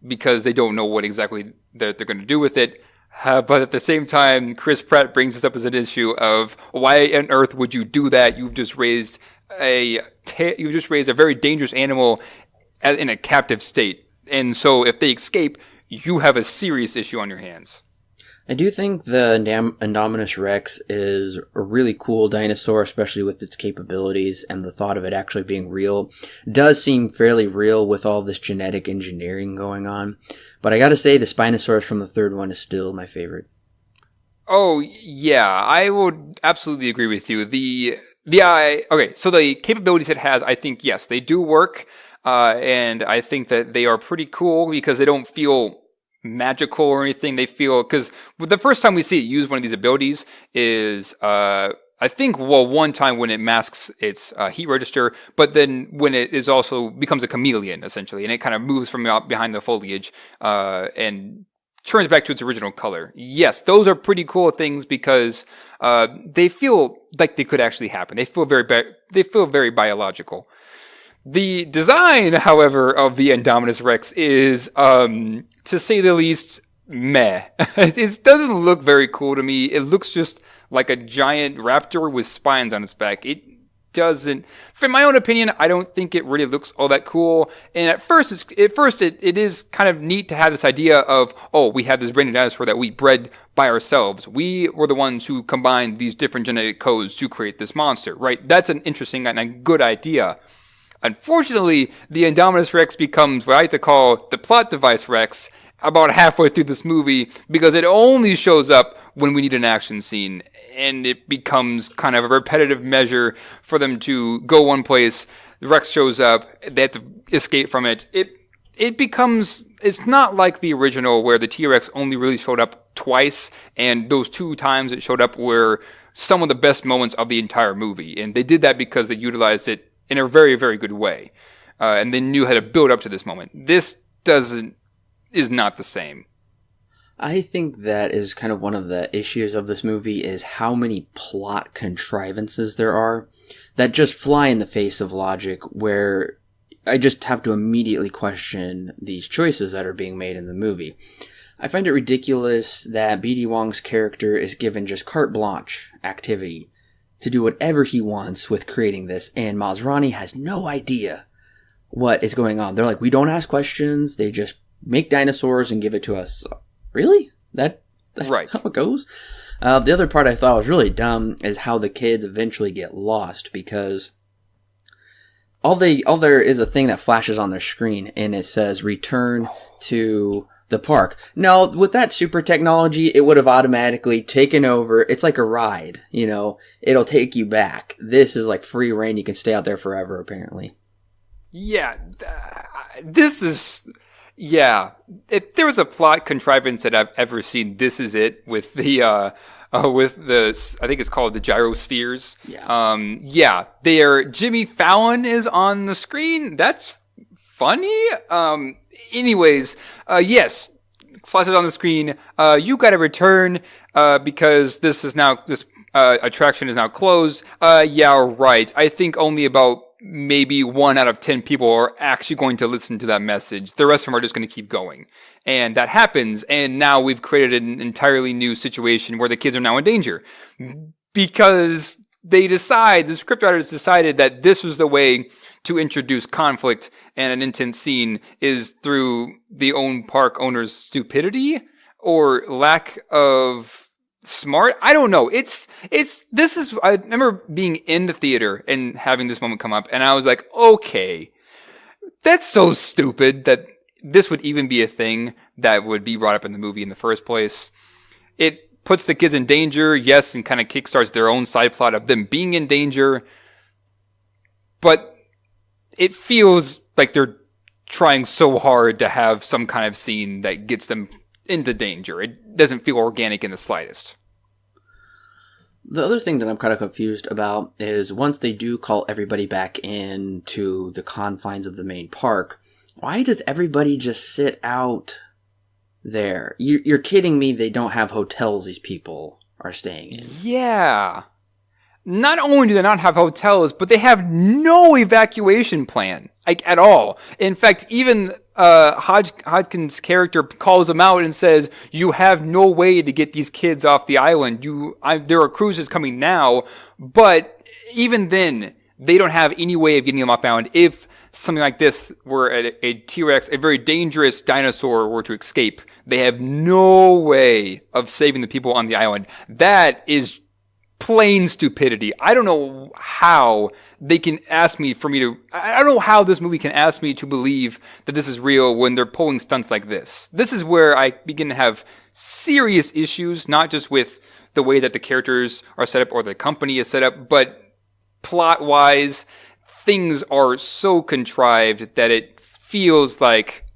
because they don't know what exactly they're going to do with it. But at the same time, Chris Pratt brings this up as an issue of why on earth would you do that? You've just raised a very dangerous animal in a captive state. And so if they escape, you have a serious issue on your hands. I do think the Indominus Rex is a really cool dinosaur, especially with its capabilities, and the thought of it actually being real does seem fairly real with all this genetic engineering going on. But I gotta say, the Spinosaurus from the third one is still my favorite. Oh, yeah, I would absolutely agree with you. Okay, so the capabilities it has, I think, yes, they do work. And I think that they are pretty cool because they don't feel magical or anything. They feel, because the first time we see it use one of these abilities is, I think, one time when it masks its heat register, but then when it is also becomes a chameleon, essentially, and it kind of moves from behind the foliage and turns back to its original color. Yes, those are pretty cool things because they feel like they could actually happen. They feel very biological. The design, however, of the Indominus Rex is, to say the least, meh. It doesn't look very cool to me. It looks just like a giant raptor with spines on its back. It doesn't, from my own opinion, I don't think it really looks all that cool. And at first it is kind of neat to have this idea of, we have this brand new dinosaur that we bred by ourselves. We were the ones who combined these different genetic codes to create this monster, right? That's an interesting and a good idea. Unfortunately, the Indominus Rex becomes what I like to call the plot device Rex about halfway through this movie because it only shows up when we need an action scene, and it becomes kind of a repetitive measure for them to go one place, the Rex shows up, they have to escape from it. It's not like the original where the T-Rex only really showed up twice, and those 2 times it showed up were some of the best moments of the entire movie, and they did that because they utilized it in a very, very good way. And they knew how to build up to this moment. This is not the same. I think that is kind of one of the issues of this movie is how many plot contrivances there are that just fly in the face of logic, where I just have to immediately question these choices that are being made in the movie. I find it ridiculous that B.D. Wong's character is given just carte blanche activity to do whatever he wants with creating this, and Masrani has no idea what is going on. They're like, we don't ask questions, they just make dinosaurs and give it to us. Really? That's right. How it goes? The other part I thought was really dumb is how the kids eventually get lost, because all there is a thing that flashes on their screen, and it says, return to the park. Now, with that super technology, it would have automatically taken over. It's like a ride, it'll take you back. This is like free reign. You can stay out there forever, apparently. Yeah, this is, if there was a plot contrivance that I've ever seen, this is it, with the, I think it's called the gyrospheres. Jimmy Fallon is on the screen. That's funny. Anyways, yes, flashes on the screen. You got to return because this attraction is now closed. Right. I think only about maybe 1 out of 10 people are actually going to listen to that message. The rest of them are just going to keep going. And that happens. And now we've created an entirely new situation where the kids are now in danger because the scriptwriters decided that this was the way to introduce conflict and an intense scene is through the park owner's stupidity or lack of smart. I don't know. I remember being in the theater and having this moment come up, and I was like, okay, that's so stupid that this would even be a thing that would be brought up in the movie in the first place. It puts the kids in danger, yes, and kind of kickstarts their own side plot of them being in danger. But it feels like they're trying so hard to have some kind of scene that gets them into danger. It doesn't feel organic in the slightest. The other thing that I'm kind of confused about is once they do call everybody back into the confines of the main park, why does everybody just sit out there? You're kidding me, they don't have hotels these people are staying in. Yeah. Not only do they not have hotels, but they have no evacuation plan, at all. In fact, even Hodgkin's character calls them out and says, you have no way to get these kids off the island. There are cruises coming now, but even then, they don't have any way of getting them off the island. If something like this were a T-Rex, a very dangerous dinosaur, were to escape, they have no way of saving the people on the island. That is plain stupidity. I don't know how they can ask me I don't know how this movie can ask me to believe that this is real when they're pulling stunts like this. This is where I begin to have serious issues, not just with the way that the characters are set up or the company is set up, but plot-wise, things are so contrived that it feels like,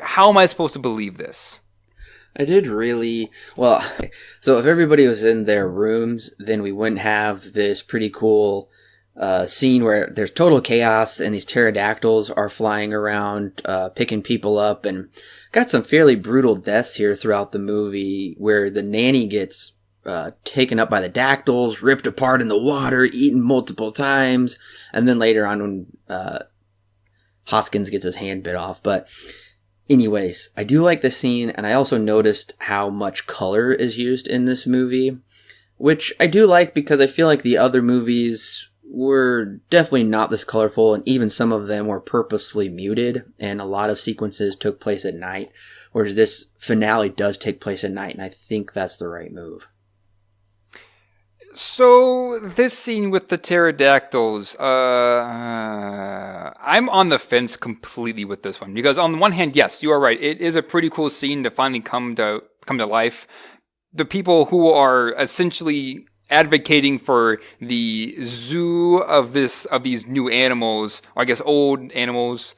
how am I supposed to believe this? I did really well. So if everybody was in their rooms, then we wouldn't have this pretty cool scene where there's total chaos and these pterodactyls are flying around, picking people up, and got some fairly brutal deaths here throughout the movie where the nanny gets taken up by the dactyls, ripped apart in the water, eaten multiple times, and then later on when Hoskins gets his hand bit off. But anyways, I do like the scene, and I also noticed how much color is used in this movie, which I do like because I feel like the other movies were definitely not this colorful, and even some of them were purposely muted, and a lot of sequences took place at night, whereas this finale does take place at night, and I think that's the right move. So, this scene with the pterodactyls, I'm on the fence completely with this one. Because on the one hand, yes, you are right. It is a pretty cool scene to finally come to life. The people who are essentially advocating for the zoo of these new animals, or I guess old animals,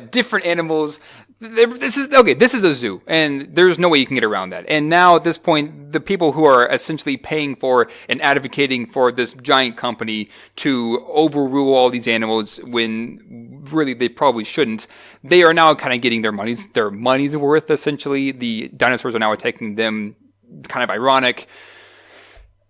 different animals. This is a zoo, and there's no way you can get around that. And now at this point, the people who are essentially paying for and advocating for this giant company to overrule all these animals when really they probably shouldn't, they are now kind of getting their money's worth, essentially. The dinosaurs are now attacking them, kind of ironic.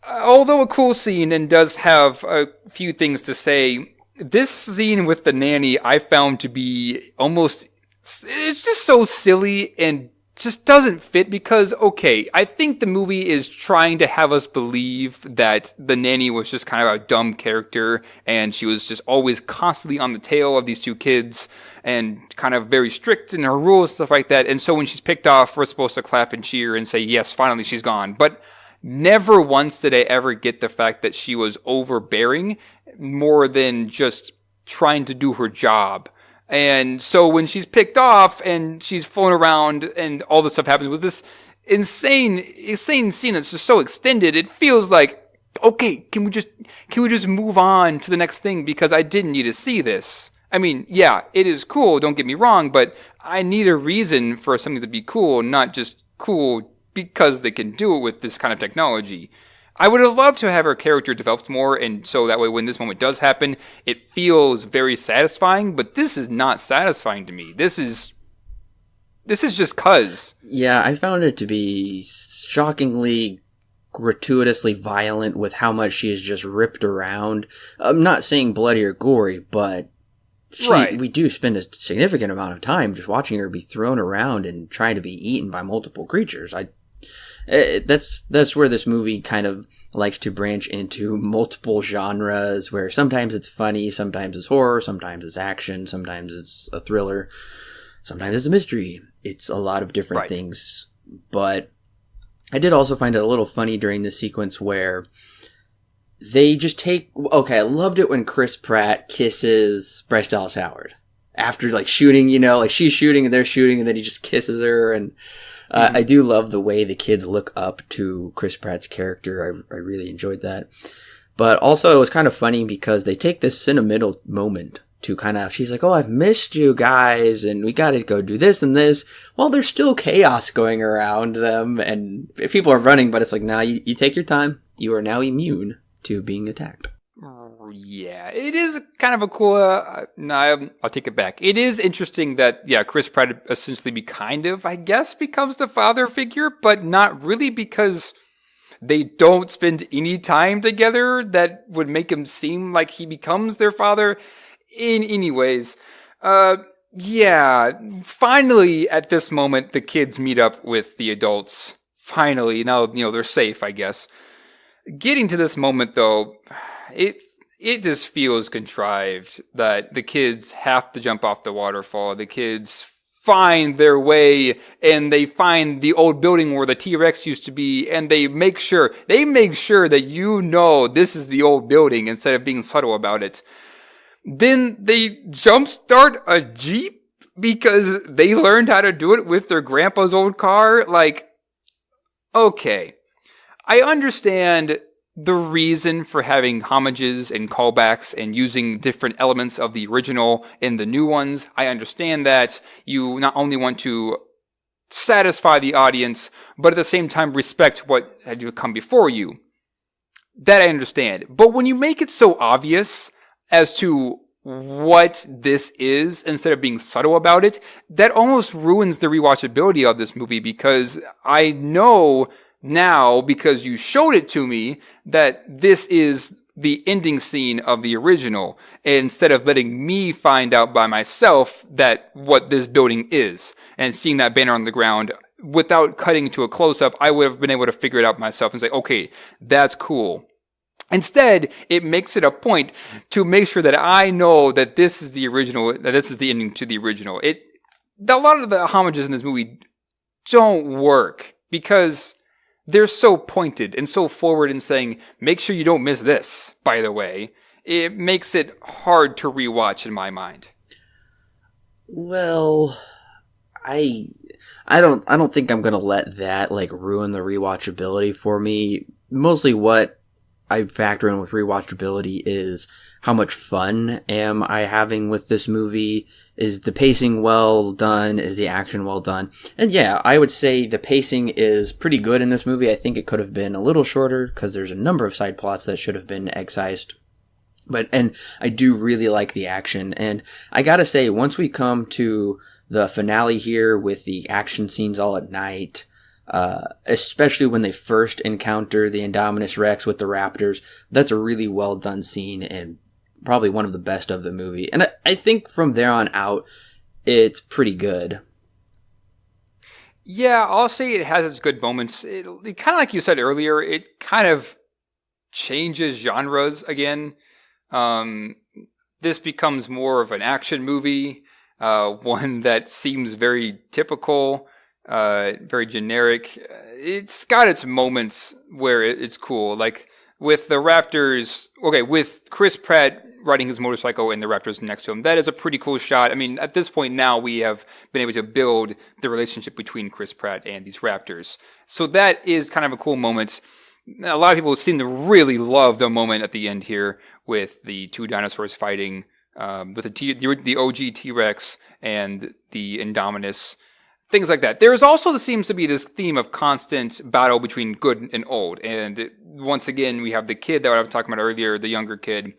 Although a cool scene and does have a few things to say, this scene with the nanny I found to be almost... It's just so silly and just doesn't fit because, okay, I think the movie is trying to have us believe that the nanny was just kind of a dumb character and she was just always constantly on the tail of these two kids and kind of very strict in her rules, stuff like that. And so when she's picked off, we're supposed to clap and cheer and say, yes, finally she's gone. But never once did I ever get the fact that she was overbearing more than just trying to do her job. And so when she's picked off and she's flown around and all this stuff happens with this insane scene that's just so extended, it feels like, okay, can we just move on to the next thing because I didn't need to see this. I mean, yeah, it is cool, don't get me wrong, but I need a reason for something to be cool, not just cool because they can do it with this kind of technology. I would have loved to have her character developed more, and so that way when this moment does happen, it feels very satisfying, but this is not satisfying to me. This is just cuz. Yeah, I found it to be shockingly, gratuitously violent with how much she is just ripped around. I'm not saying bloody or gory, but we do spend a significant amount of time just watching her be thrown around and trying to be eaten by multiple creatures. That's where this movie kind of likes to branch into multiple genres where sometimes it's funny, sometimes it's horror, sometimes it's action, sometimes it's a thriller, sometimes it's a mystery. It's a lot of different things. But I did also find it a little funny during this sequence where they just I loved it when Chris Pratt kisses Bryce Dallas Howard after shooting, she's shooting and they're shooting and then he just kisses her. And I do love the way the kids look up to Chris Pratt's character. I really enjoyed that. But also it was kind of funny because they take this sentimental moment to she's like, oh, I've missed you guys and we got to go do this and this. Well, there's still chaos going around them and people are running, but it's like, nah, you take your time. You are now immune to being attacked. Yeah, it is kind of a cool, I'll take it back. It is interesting that, Chris Pratt essentially becomes the father figure, but not really because they don't spend any time together that would make him seem like he becomes their father in any ways. Finally at this moment, the kids meet up with the adults. Finally, now, they're safe, I guess. Getting to this moment though, it just feels contrived that the kids have to jump off the waterfall. The kids find their way and they find the old building where the T-Rex used to be and they make sure that this is the old building instead of being subtle about it. Then they jumpstart a Jeep because they learned how to do it with their grandpa's old car. Okay. I understand the reason for having homages and callbacks and using different elements of the original in the new ones. I understand that you not only want to satisfy the audience, but at the same time respect what had come before you. That I understand. But when you make it so obvious as to what this is instead of being subtle about it, that almost ruins the rewatchability of this movie because I know now, because you showed it to me, that this is the ending scene of the original, instead of letting me find out by myself that what this building is, and seeing that banner on the ground without cutting to a close-up, I would have been able to figure it out myself and say, okay, that's cool. Instead, it makes it a point to make sure that I know that this is the original, that this is the ending to the original. A lot of the homages in this movie don't work because they're so pointed and so forward in saying, make sure you don't miss this, by the way. It makes it hard to rewatch in my mind. Well, I don't think I'm going to let that ruin the rewatchability for me. Mostly what I factor in with rewatchability is how much fun am I having with this movie? Is the pacing well done? Is the action well done? And yeah, I would say the pacing is pretty good in this movie. I think it could have been a little shorter because there's a number of side plots that should have been excised. And I do really like the action. And I gotta say, once we come to the finale here with the action scenes all at night, especially when they first encounter the Indominus Rex with the raptors, that's a really well done scene and probably one of the best of the movie. And I think from there on out, it's pretty good. Yeah, I'll say it has its good moments. It kind of like you said earlier, it kind of changes genres again. Um, this becomes more of an action movie, one that seems very typical, very generic. It's got its moments where it's cool, like with the Raptors. Okay, with Chris Pratt riding his motorcycle and the Raptors next to him. That is a pretty cool shot. I mean, at this point now, we have been able to build the relationship between Chris Pratt and these Raptors. So that is kind of a cool moment. A lot of people seem to really love the moment at the end here with the two dinosaurs fighting, with the OG T-Rex and the Indominus. Things like that. There also seems to be this theme of constant battle between good and old. And once again, we have the kid that I was talking about earlier, the younger kid.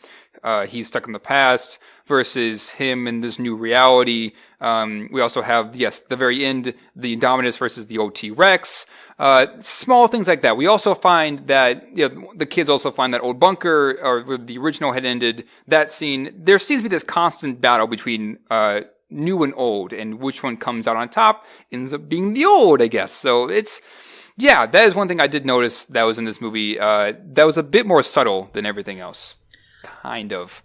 He's stuck in the past versus him in this new reality. We also have, the very end, the Indominus versus the old T-Rex. Small things like that. We also find that, the kids also find that old bunker, or where the original had ended, that scene. There seems to be this constant battle between, new and old, and which one comes out on top ends up being the old, I guess. So that is one thing I did notice that was in this movie. That was a bit more subtle than everything else. Kind of.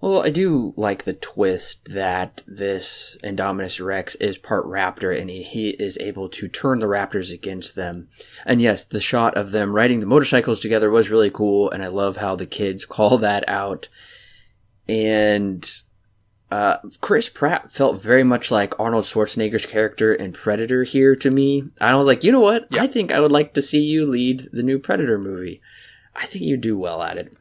Well, I do like the twist that this Indominus Rex is part raptor, and he is able to turn the raptors against them. And yes, the shot of them riding the motorcycles together was really cool, and I love how the kids call that out. And Chris Pratt felt very much like Arnold Schwarzenegger's character in Predator here to me. And I was like, you know what? Yeah. I think I would like to see you lead the new Predator movie. I think you do well at it.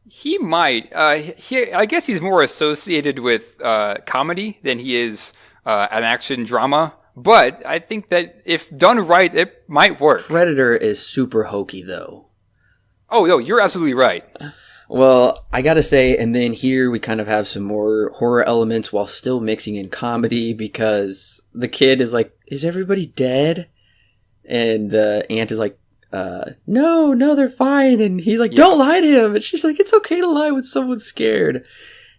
He might. I guess he's more associated with comedy than he is an action drama. But I think that if done right, it might work. Predator is super hokey, though. Oh, no, you're absolutely right. Well, I gotta say, and then here we kind of have some more horror elements while still mixing in comedy, because the kid is like, is everybody dead? And the aunt is like, no, they're fine. And he's like, don't lie to him. And she's like, it's okay to lie when someone's scared.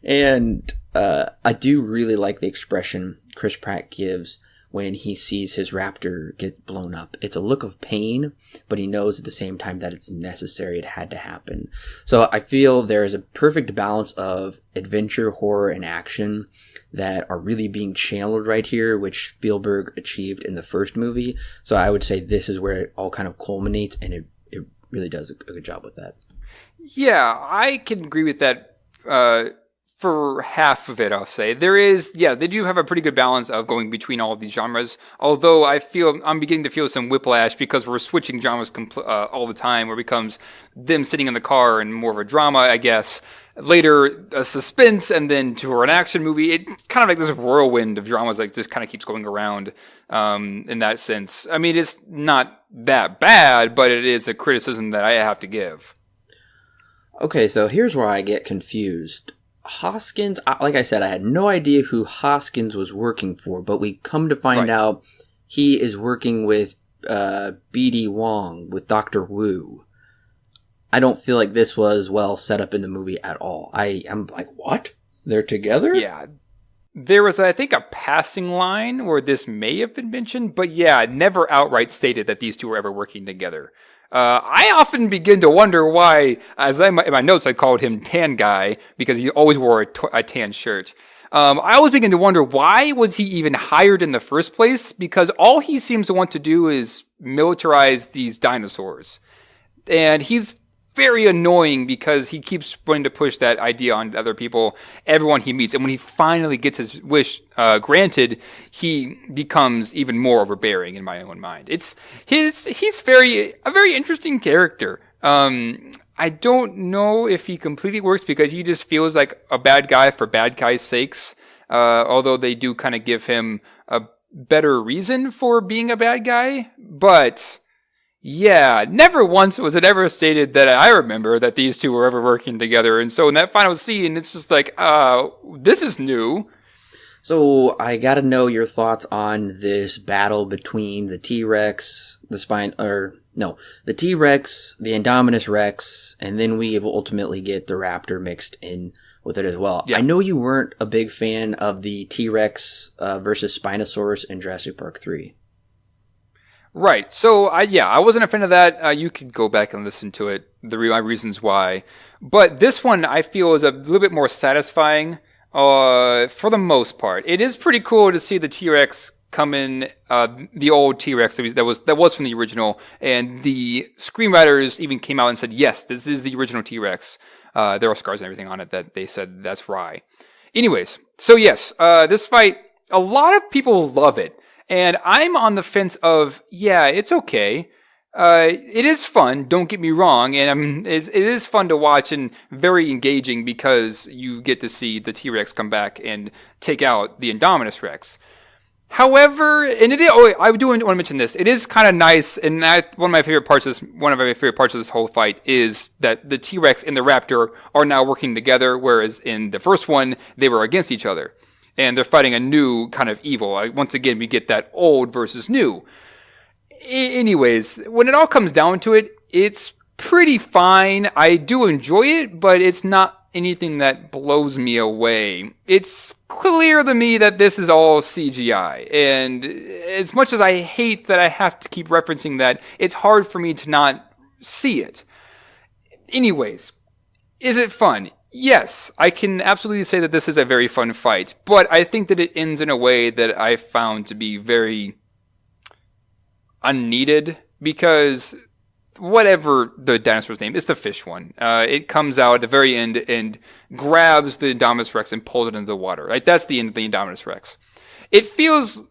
And I do really like the expression Chris Pratt gives when he sees his raptor get blown up. It's a look of pain, but he knows at the same time that it's necessary. It had to happen. So I feel there is a perfect balance of adventure, horror, and action that are really being channeled right here, which Spielberg achieved in the first movie. So I would say this is where it all kind of culminates, and it really does a good job with that. Yeah, I can agree with that. For half of it, I'll say. They do have a pretty good balance of going between all of these genres, although I'm beginning to feel some whiplash because we're switching genres all the time, where it becomes them sitting in the car and more of a drama, I guess. Later, a suspense, and then to an action movie. It's kind of like this whirlwind of dramas that just kind of keeps going around in that sense. I mean, it's not that bad, but it is a criticism that I have to give. Okay, so here's where I get confused. Hoskins, like I said, I had no idea who Hoskins was working for, but we come to find out he is working with BD Wong, with Dr. Wu. I don't feel like this was well set up in the movie at all. I'm like, what? They're together? Yeah. There was, I think, a passing line where this may have been mentioned, but yeah, never outright stated that these two were ever working together. I often begin to wonder why, in my notes, I called him Tan Guy because he always wore a tan shirt. I always begin to wonder, why was he even hired in the first place? Because all he seems to want to do is militarize these dinosaurs. And he's very annoying because he keeps wanting to push that idea on other people, everyone he meets. And when he finally gets his wish granted, he becomes even more overbearing in my own mind. He's a very interesting character. I don't know if he completely works because he just feels like a bad guy for bad guys' sakes. Although they do kind of give him a better reason for being a bad guy. But yeah, never once was it ever stated that I remember that these two were ever working together. And so in that final scene, it's just like, this is new. So I gotta know your thoughts on this battle between the T-Rex, the T-Rex, the Indominus Rex, and then we will ultimately get the Raptor mixed in with it as well. Yeah. I know you weren't a big fan of the T-Rex versus Spinosaurus in Jurassic Park 3. Right. So I wasn't a fan of that. You could go back and listen to it. My reasons why, but this one I feel is a little bit more satisfying. For the most part, it is pretty cool to see the T-Rex come in. The old T-Rex that was from the original, and the screenwriters even came out and said, "Yes, this is the original T-Rex." There are scars and everything on it that they said that's Rye. Anyways, so yes, this fight, a lot of people love it. And I'm on the fence of, yeah, it's okay. It is fun, don't get me wrong, and it is fun to watch and very engaging because you get to see the T-Rex come back and take out the Indominus Rex. However, and I do want to mention this. It is kind of nice, and one of my favorite parts of this whole fight is that the T-Rex and the Raptor are now working together, whereas in the first one they were against each other. And they're fighting a new kind of evil. Once again, we get that old versus new. Anyways, when it all comes down to it, it's pretty fine. I do enjoy it, but it's not anything that blows me away. It's clear to me that this is all CGI. And as much as I hate that I have to keep referencing that, it's hard for me to not see it. Anyways, is it fun? Yes, I can absolutely say that this is a very fun fight, but I think that it ends in a way that I found to be very unneeded, because whatever the dinosaur's name is, the fish one, it comes out at the very end and grabs the Indominus Rex and pulls it into the water. Right, that's the end of the Indominus Rex. It feels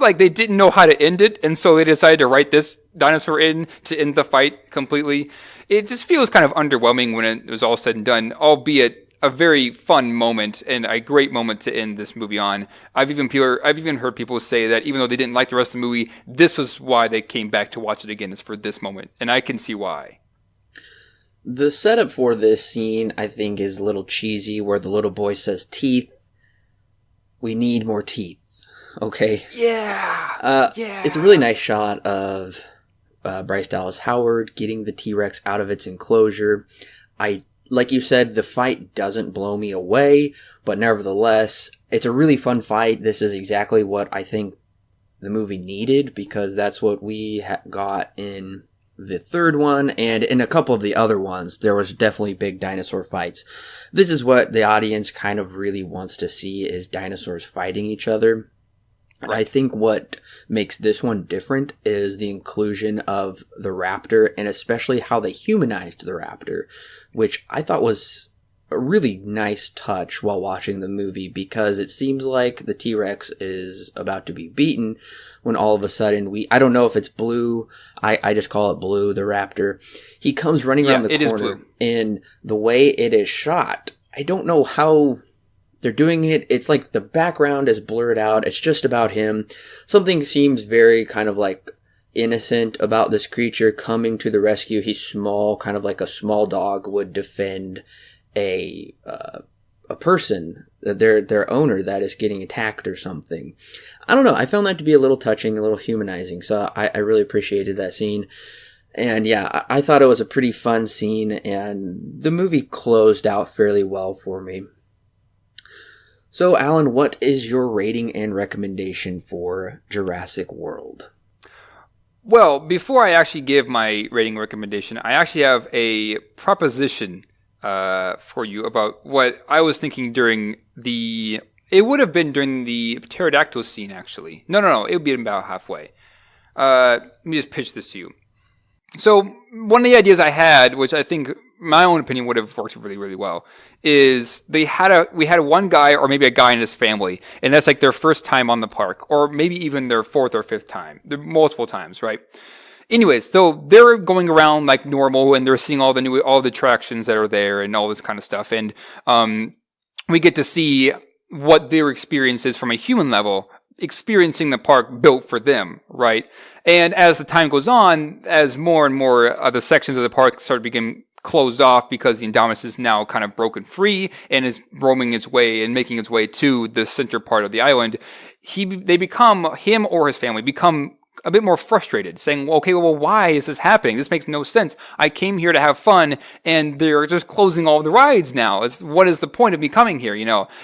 like they didn't know how to end it, and so they decided to write this dinosaur in to end the fight completely. It just feels kind of underwhelming when it was all said and done, albeit a very fun moment and a great moment to end this movie on. I've even heard people say that even though they didn't like the rest of the movie, this was why they came back to watch it again, is for this moment, and I can see why. The setup for this scene, I think, is a little cheesy, where the little boy says, "Teeth. We need more teeth." Okay. Yeah. It's a really nice shot of Bryce Dallas Howard getting the T-Rex out of its enclosure. Like you said, the fight doesn't blow me away, but nevertheless, it's a really fun fight. This is exactly what I think the movie needed, because that's what we got in the third one, and in a couple of the other ones, there was definitely big dinosaur fights. This is what the audience kind of really wants to see, is dinosaurs fighting each other. And I think what makes this one different is the inclusion of the raptor, and especially how they humanized the raptor, which I thought was a really nice touch while watching the movie, because it seems like the T-Rex is about to be beaten when all of a sudden I don't know if it's Blue, I just call it Blue, the raptor. He comes running around the corner, and the way it is shot, I don't know how they're doing it. It's like the background is blurred out. It's just about him. Something seems very kind of like innocent about this creature coming to the rescue. He's small, kind of like a small dog would defend a person, their owner that is getting attacked or something. I don't know. I found that to be a little touching, a little humanizing. So I really appreciated that scene. And yeah, I thought it was a pretty fun scene, and the movie closed out fairly well for me. So, Alan, what is your rating and recommendation for Jurassic World? Well, before I actually give my rating recommendation, I actually have a proposition for you about what I was thinking during the... It would have been during the pterodactyl scene, actually. No. It would be about halfway. Let me just pitch this to you. So, one of the ideas I had, which I think my own opinion would have worked really, really well, is we had one guy, or maybe a guy and his family, and that's like their first time on the park, or maybe even their fourth or fifth time. They're multiple times, right? Anyways, so they're going around like normal, and they're seeing all the attractions that are there and all this kind of stuff, and we get to see what their experience is from a human level, experiencing the park built for them, right? And as the time goes on, as more and more of the sections of the park start to become closed off because the Indominus is now kind of broken free and is roaming its way and making its way to the center part of the island, him or his family become a bit more frustrated, saying, well, okay, well, why is this happening? This makes no sense. I came here to have fun, and they're just closing all the rides now. What is the point of me coming here,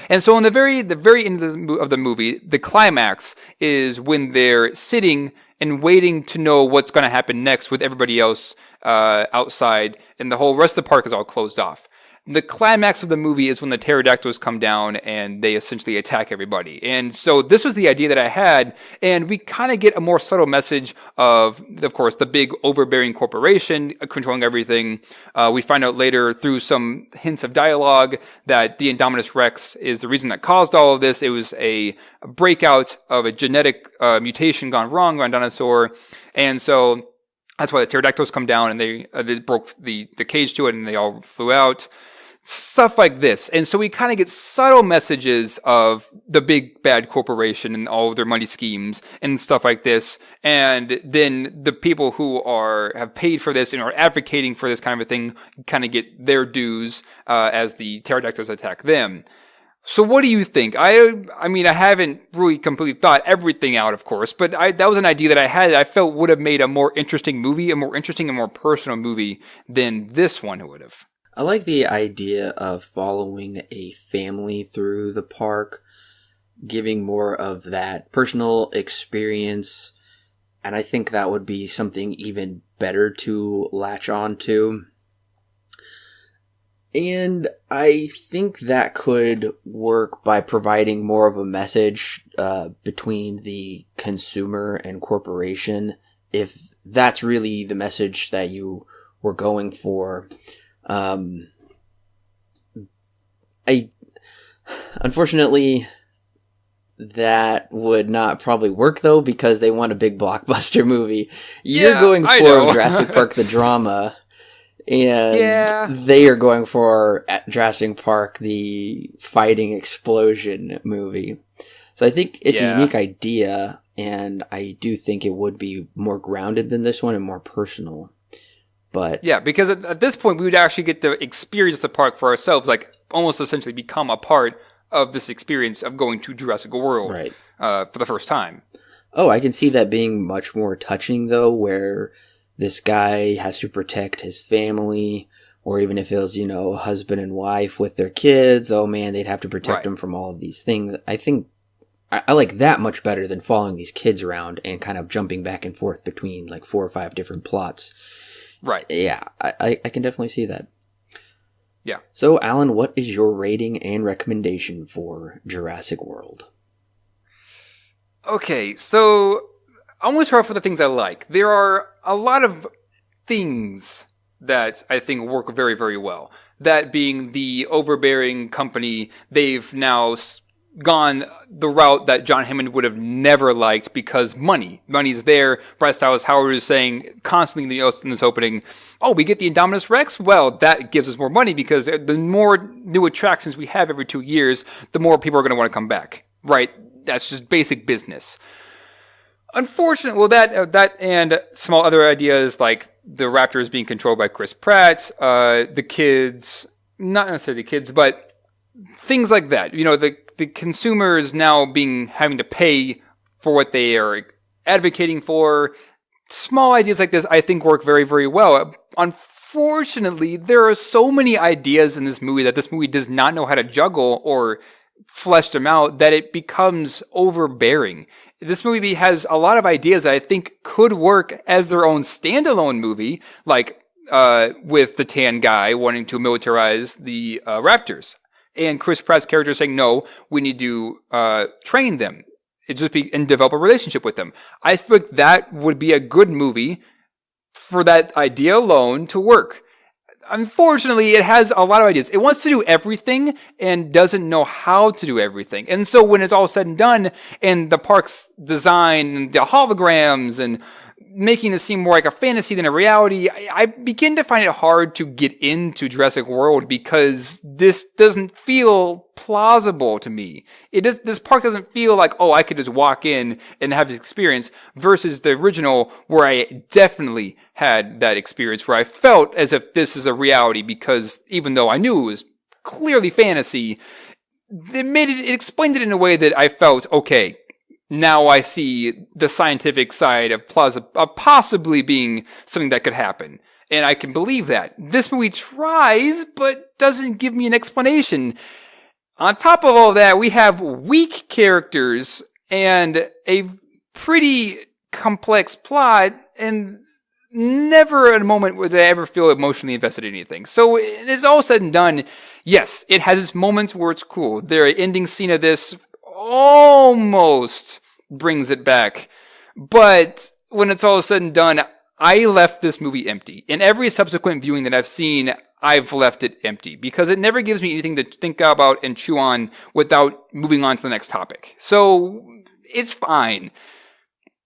And so in the very end of the movie, the climax is when they're sitting and waiting to know what's going to happen next with everybody else outside, and the whole rest of the park is all closed off. The climax of the movie is when the pterodactyls come down and they essentially attack everybody. And so this was the idea that I had, and we kind of get a more subtle message of course, the big overbearing corporation controlling everything. We find out later through some hints of dialogue that the Indominus Rex is the reason that caused all of this. It was a breakout of a genetic mutation gone wrong on a dinosaur. And so that's why the pterodactyls come down and they broke the cage to it and they all flew out. Stuff like this. And so we kind of get subtle messages of the big bad corporation and all of their money schemes and stuff like this. And then the people who have paid for this and are advocating for this kind of a thing kind of get their dues as the pterodactyls attack them. So what do you think? I mean, I haven't really completely thought everything out, of course, but that was an idea that I had that I felt would have made a more interesting movie, a more interesting and more personal movie than this one would have. I like the idea of following a family through the park, giving more of that personal experience, and I think that would be something even better to latch on to. And I think that could work by providing more of a message between the consumer and corporation, if that's really the message that you were going for. Unfortunately, that would not probably work though, because they want a big blockbuster movie. You're going for Jurassic Park the drama, and they are going for Jurassic Park the fighting explosion movie. So I think it's a unique idea, and I do think it would be more grounded than this one and more personal. But yeah, because at this point, we would actually get to experience the park for ourselves, like almost essentially become a part of this experience of going to Jurassic World for the first time. Oh, I can see that being much more touching, though, where this guy has to protect his family, or even if it was, husband and wife with their kids, oh man, they'd have to protect them from all of these things. I think I like that much better than following these kids around and kind of jumping back and forth between like 4 or 5 different plots. Right. Yeah, I can definitely see that. Yeah. So, Alan, what is your rating and recommendation for Jurassic World? Okay, so I'm going to start off with the things I like. There are a lot of things that I think work very, very well. That being the overbearing company, they've now gone the route that John Hammond would have never liked, because money's there. Bryce Dallas Howard is saying constantly in this opening, oh, we get the Indominus Rex? Well, that gives us more money, because the more new attractions we have every 2 years, the more people are going to want to come back, right? That's just basic business. Unfortunately, well, that and small other ideas like the Raptors being controlled by Chris Pratt, the kids, not necessarily the kids, but things like that. The consumers now having to pay for what they are advocating for. Small ideas like this, I think, work very, very well. Unfortunately, there are so many ideas in this movie that this movie does not know how to juggle or flesh them out, that it becomes overbearing. This movie has a lot of ideas that I think could work as their own standalone movie, like with the tan guy wanting to militarize the Raptors. And Chris Pratt's character saying, no, we need to train them. And develop a relationship with them. I think that would be a good movie for that idea alone to work. Unfortunately, it has a lot of ideas. It wants to do everything and doesn't know how to do everything. And so when it's all said and done, and the park's design, and the holograms, and making it seem more like a fantasy than a reality, I begin to find it hard to get into Jurassic World, because this doesn't feel plausible to me. This park doesn't feel like, oh, I could just walk in and have this experience, versus the original, where I definitely had that experience where I felt as if this is a reality, because even though I knew it was clearly fantasy, it explained it in a way that I felt, okay, now I see the scientific side of possibly being something that could happen. And I can believe that. This movie tries, but doesn't give me an explanation. On top of all that, we have weak characters and a pretty complex plot, and never a moment where they ever feel emotionally invested in anything. So it's all said and done. Yes, it has its moments where it's cool. The ending scene of this almost brings it back. But when it's all said and done, I left this movie empty. In every subsequent viewing that I've seen, I've left it empty because it never gives me anything to think about and chew on without moving on to the next topic. So it's fine.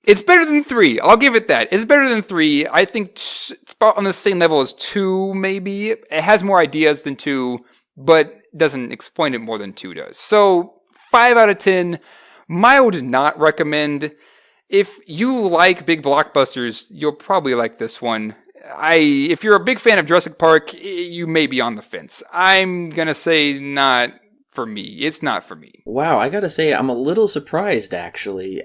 It's better than 3. I'll give it that. It's better than 3. I think it's about on the same level as 2, maybe. It has more ideas than 2, but doesn't explain it more than 2 does. So 5 out of 10. Mild not recommend. If you like big blockbusters, you'll probably like this one. If you're a big fan of Jurassic Park, you may be on the fence. I'm gonna say not for me. It's not for me. Wow, I gotta say, I'm a little surprised, actually.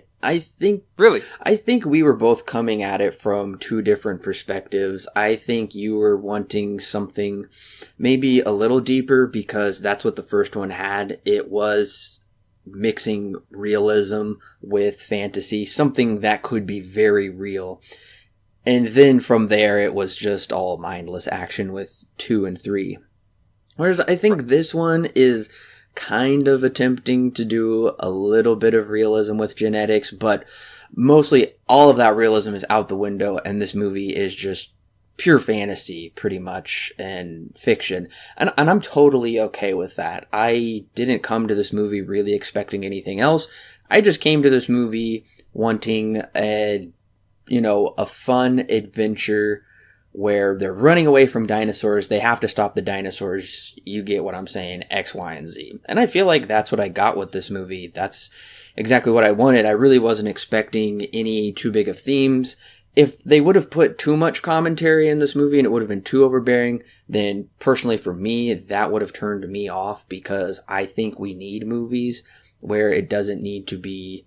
Really? I think we were both coming at it from 2 different perspectives. I think you were wanting something maybe a little deeper because that's what the first one had. It was mixing realism with fantasy, something that could be very real. And then from there, it was just all mindless action with 2 and 3. Whereas I think this one is kind of attempting to do a little bit of realism with genetics, but mostly all of that realism is out the window, and this movie is just pure fantasy, pretty much, and fiction. And I'm totally okay with that. I didn't come to this movie really expecting anything else. I just came to this movie wanting a fun adventure where they're running away from dinosaurs. They have to stop the dinosaurs. You get what I'm saying, X, Y, and Z. And I feel like that's what I got with this movie. That's exactly what I wanted. I really wasn't expecting any too big of themes. If they would have put too much commentary in this movie and it would have been too overbearing, then personally for me, that would have turned me off, because I think we need movies where it doesn't need to be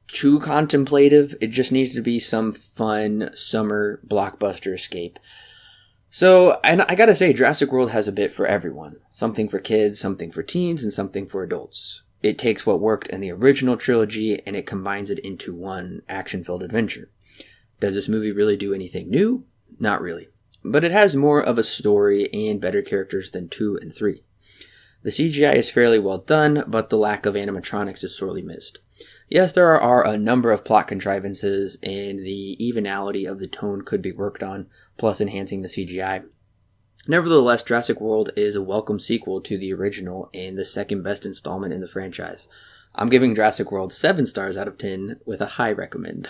too contemplative. It just needs to be some fun summer blockbuster escape. So, and I gotta say, Jurassic World has a bit for everyone. Something for kids, something for teens, and something for adults. It takes what worked in the original trilogy and it combines it into one action-filled adventure. Does this movie really do anything new? Not really. But it has more of a story and better characters than 2 and 3. The CGI is fairly well done, but the lack of animatronics is sorely missed. Yes, there are a number of plot contrivances, and the evenality of the tone could be worked on, plus enhancing the CGI. Nevertheless, Jurassic World is a welcome sequel to the original and the second best installment in the franchise. I'm giving Jurassic World 7 stars out of 10 with a high recommend.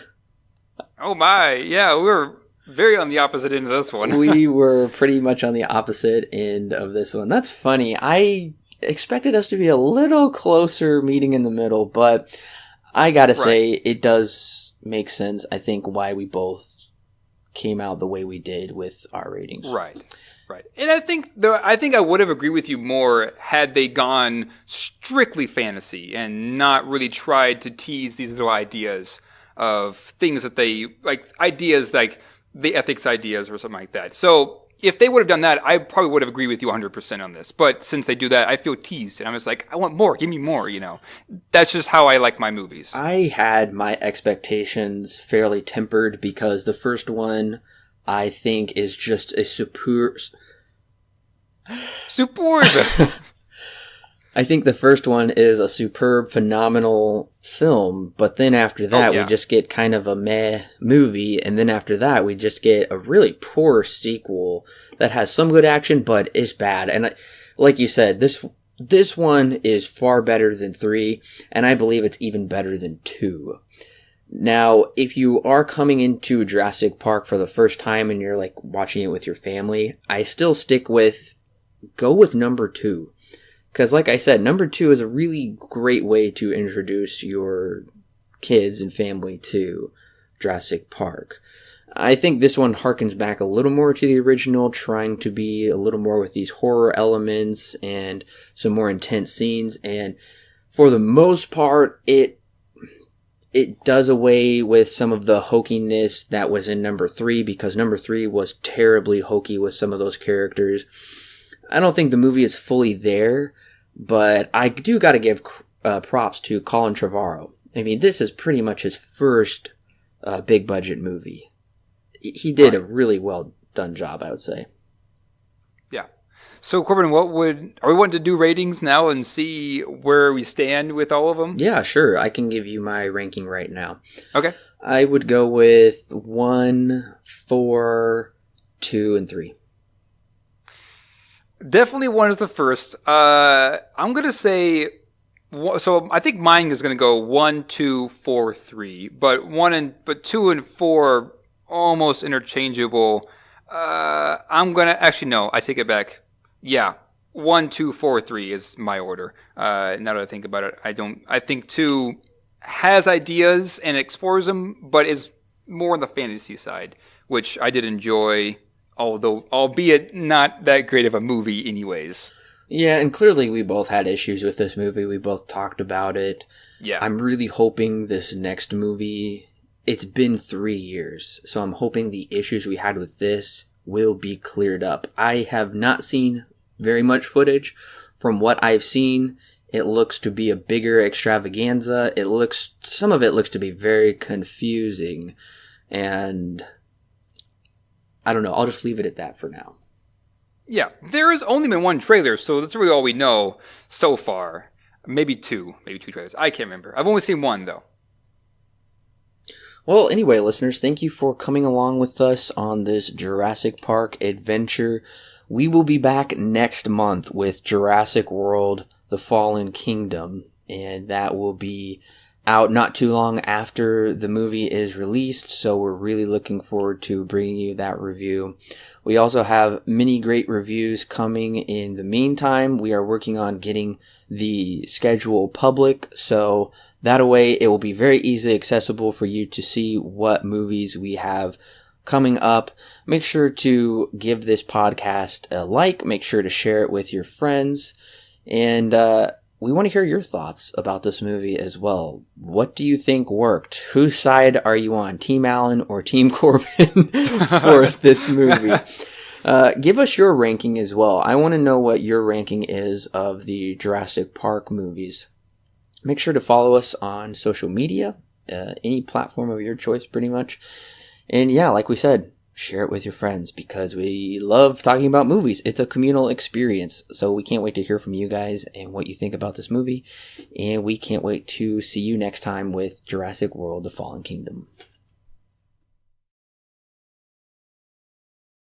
Oh my, yeah, we're very on the opposite end of this one. We were pretty much on the opposite end of this one. That's funny. I expected us to be a little closer meeting in the middle, but I gotta say, it does make sense, I think, why we both came out the way we did with our ratings. Right. And I think I would have agreed with you more had they gone strictly fantasy and not really tried to tease these little ideas of things that they, like ideas like the ethics ideas or something like that. So if they would have done that, I probably would have agreed with you 100% on this. But since they do that, I feel teased. And I'm just like, I want more. Give me more, That's just how I like my movies. I had my expectations fairly tempered because the first one, I think, is just a superb. I think the first one is a superb, phenomenal film, but then after that, we just get kind of a meh movie, and then after that, we just get a really poor sequel that has some good action, but is bad. And like you said, this one is far better than 3, and I believe it's even better than 2. Now, if you are coming into Jurassic Park for the first time and you're like watching it with your family, I still stick with, go with number 2. Because like I said, number 2 is a really great way to introduce your kids and family to Jurassic Park. I think this one harkens back a little more to the original, trying to be a little more with these horror elements and some more intense scenes. And for the most part, it it does away with some of the hokiness that was in number 3, because number 3 was terribly hokey with some of those characters. I don't think the movie is fully there, but I do got to give props to Colin Trevorrow. I mean, this is pretty much his first big budget movie. He did a really well done job, I would say. Yeah. So, Corbin, are we wanting to do ratings now and see where we stand with all of them? Yeah, sure. I can give you my ranking right now. Okay. I would go with 1, 4, 2, and 3. Definitely 1 is the first. I'm going to say, so I think mine is going to go 1, 2, 4, 3, but 2 and 4 almost interchangeable. I'm going to, actually, no, I take it back. Yeah, 1, 2, 4, 3 is my order. Now that I think about it, I think 2 has ideas and explores them, but is more on the fantasy side, which I did enjoy, although, albeit not that great of a movie anyways. Yeah, and clearly we both had issues with this movie. We both talked about it. Yeah. I'm really hoping this next movie, it's been 3 years, so I'm hoping the issues we had with this will be cleared up. I have not seen very much footage. From what I've seen, it looks to be a bigger extravaganza. Some of it looks to be very confusing, and I don't know. I'll just leave it at that for now. Yeah, there has only been 1 trailer, so that's really all we know so far. Maybe 2 trailers. I can't remember. I've only seen 1, though. Well, anyway, listeners, thank you for coming along with us on this Jurassic Park adventure. We will be back next month with Jurassic World, The Fallen Kingdom, and that will be out not too long after the movie is released, so we're really looking forward to bringing you that review. We also have many great reviews coming in the meantime. We are working on getting the schedule public, so that way it will be very easily accessible for you to see what movies we have coming up. Make sure to give this podcast a like, make sure to share it with your friends, and we want to hear your thoughts about this movie as well. What do you think worked? Whose side are you on, Team Allen or Team Corbin for this movie? Give us your ranking as well. I want to know what your ranking is of the Jurassic Park movies. Make sure to follow us on social media, any platform of your choice pretty much. And yeah, like we said, share it with your friends because we love talking about movies. It's a communal experience. So we can't wait to hear from you guys and what you think about this movie. And we can't wait to see you next time with Jurassic World: The Fallen Kingdom.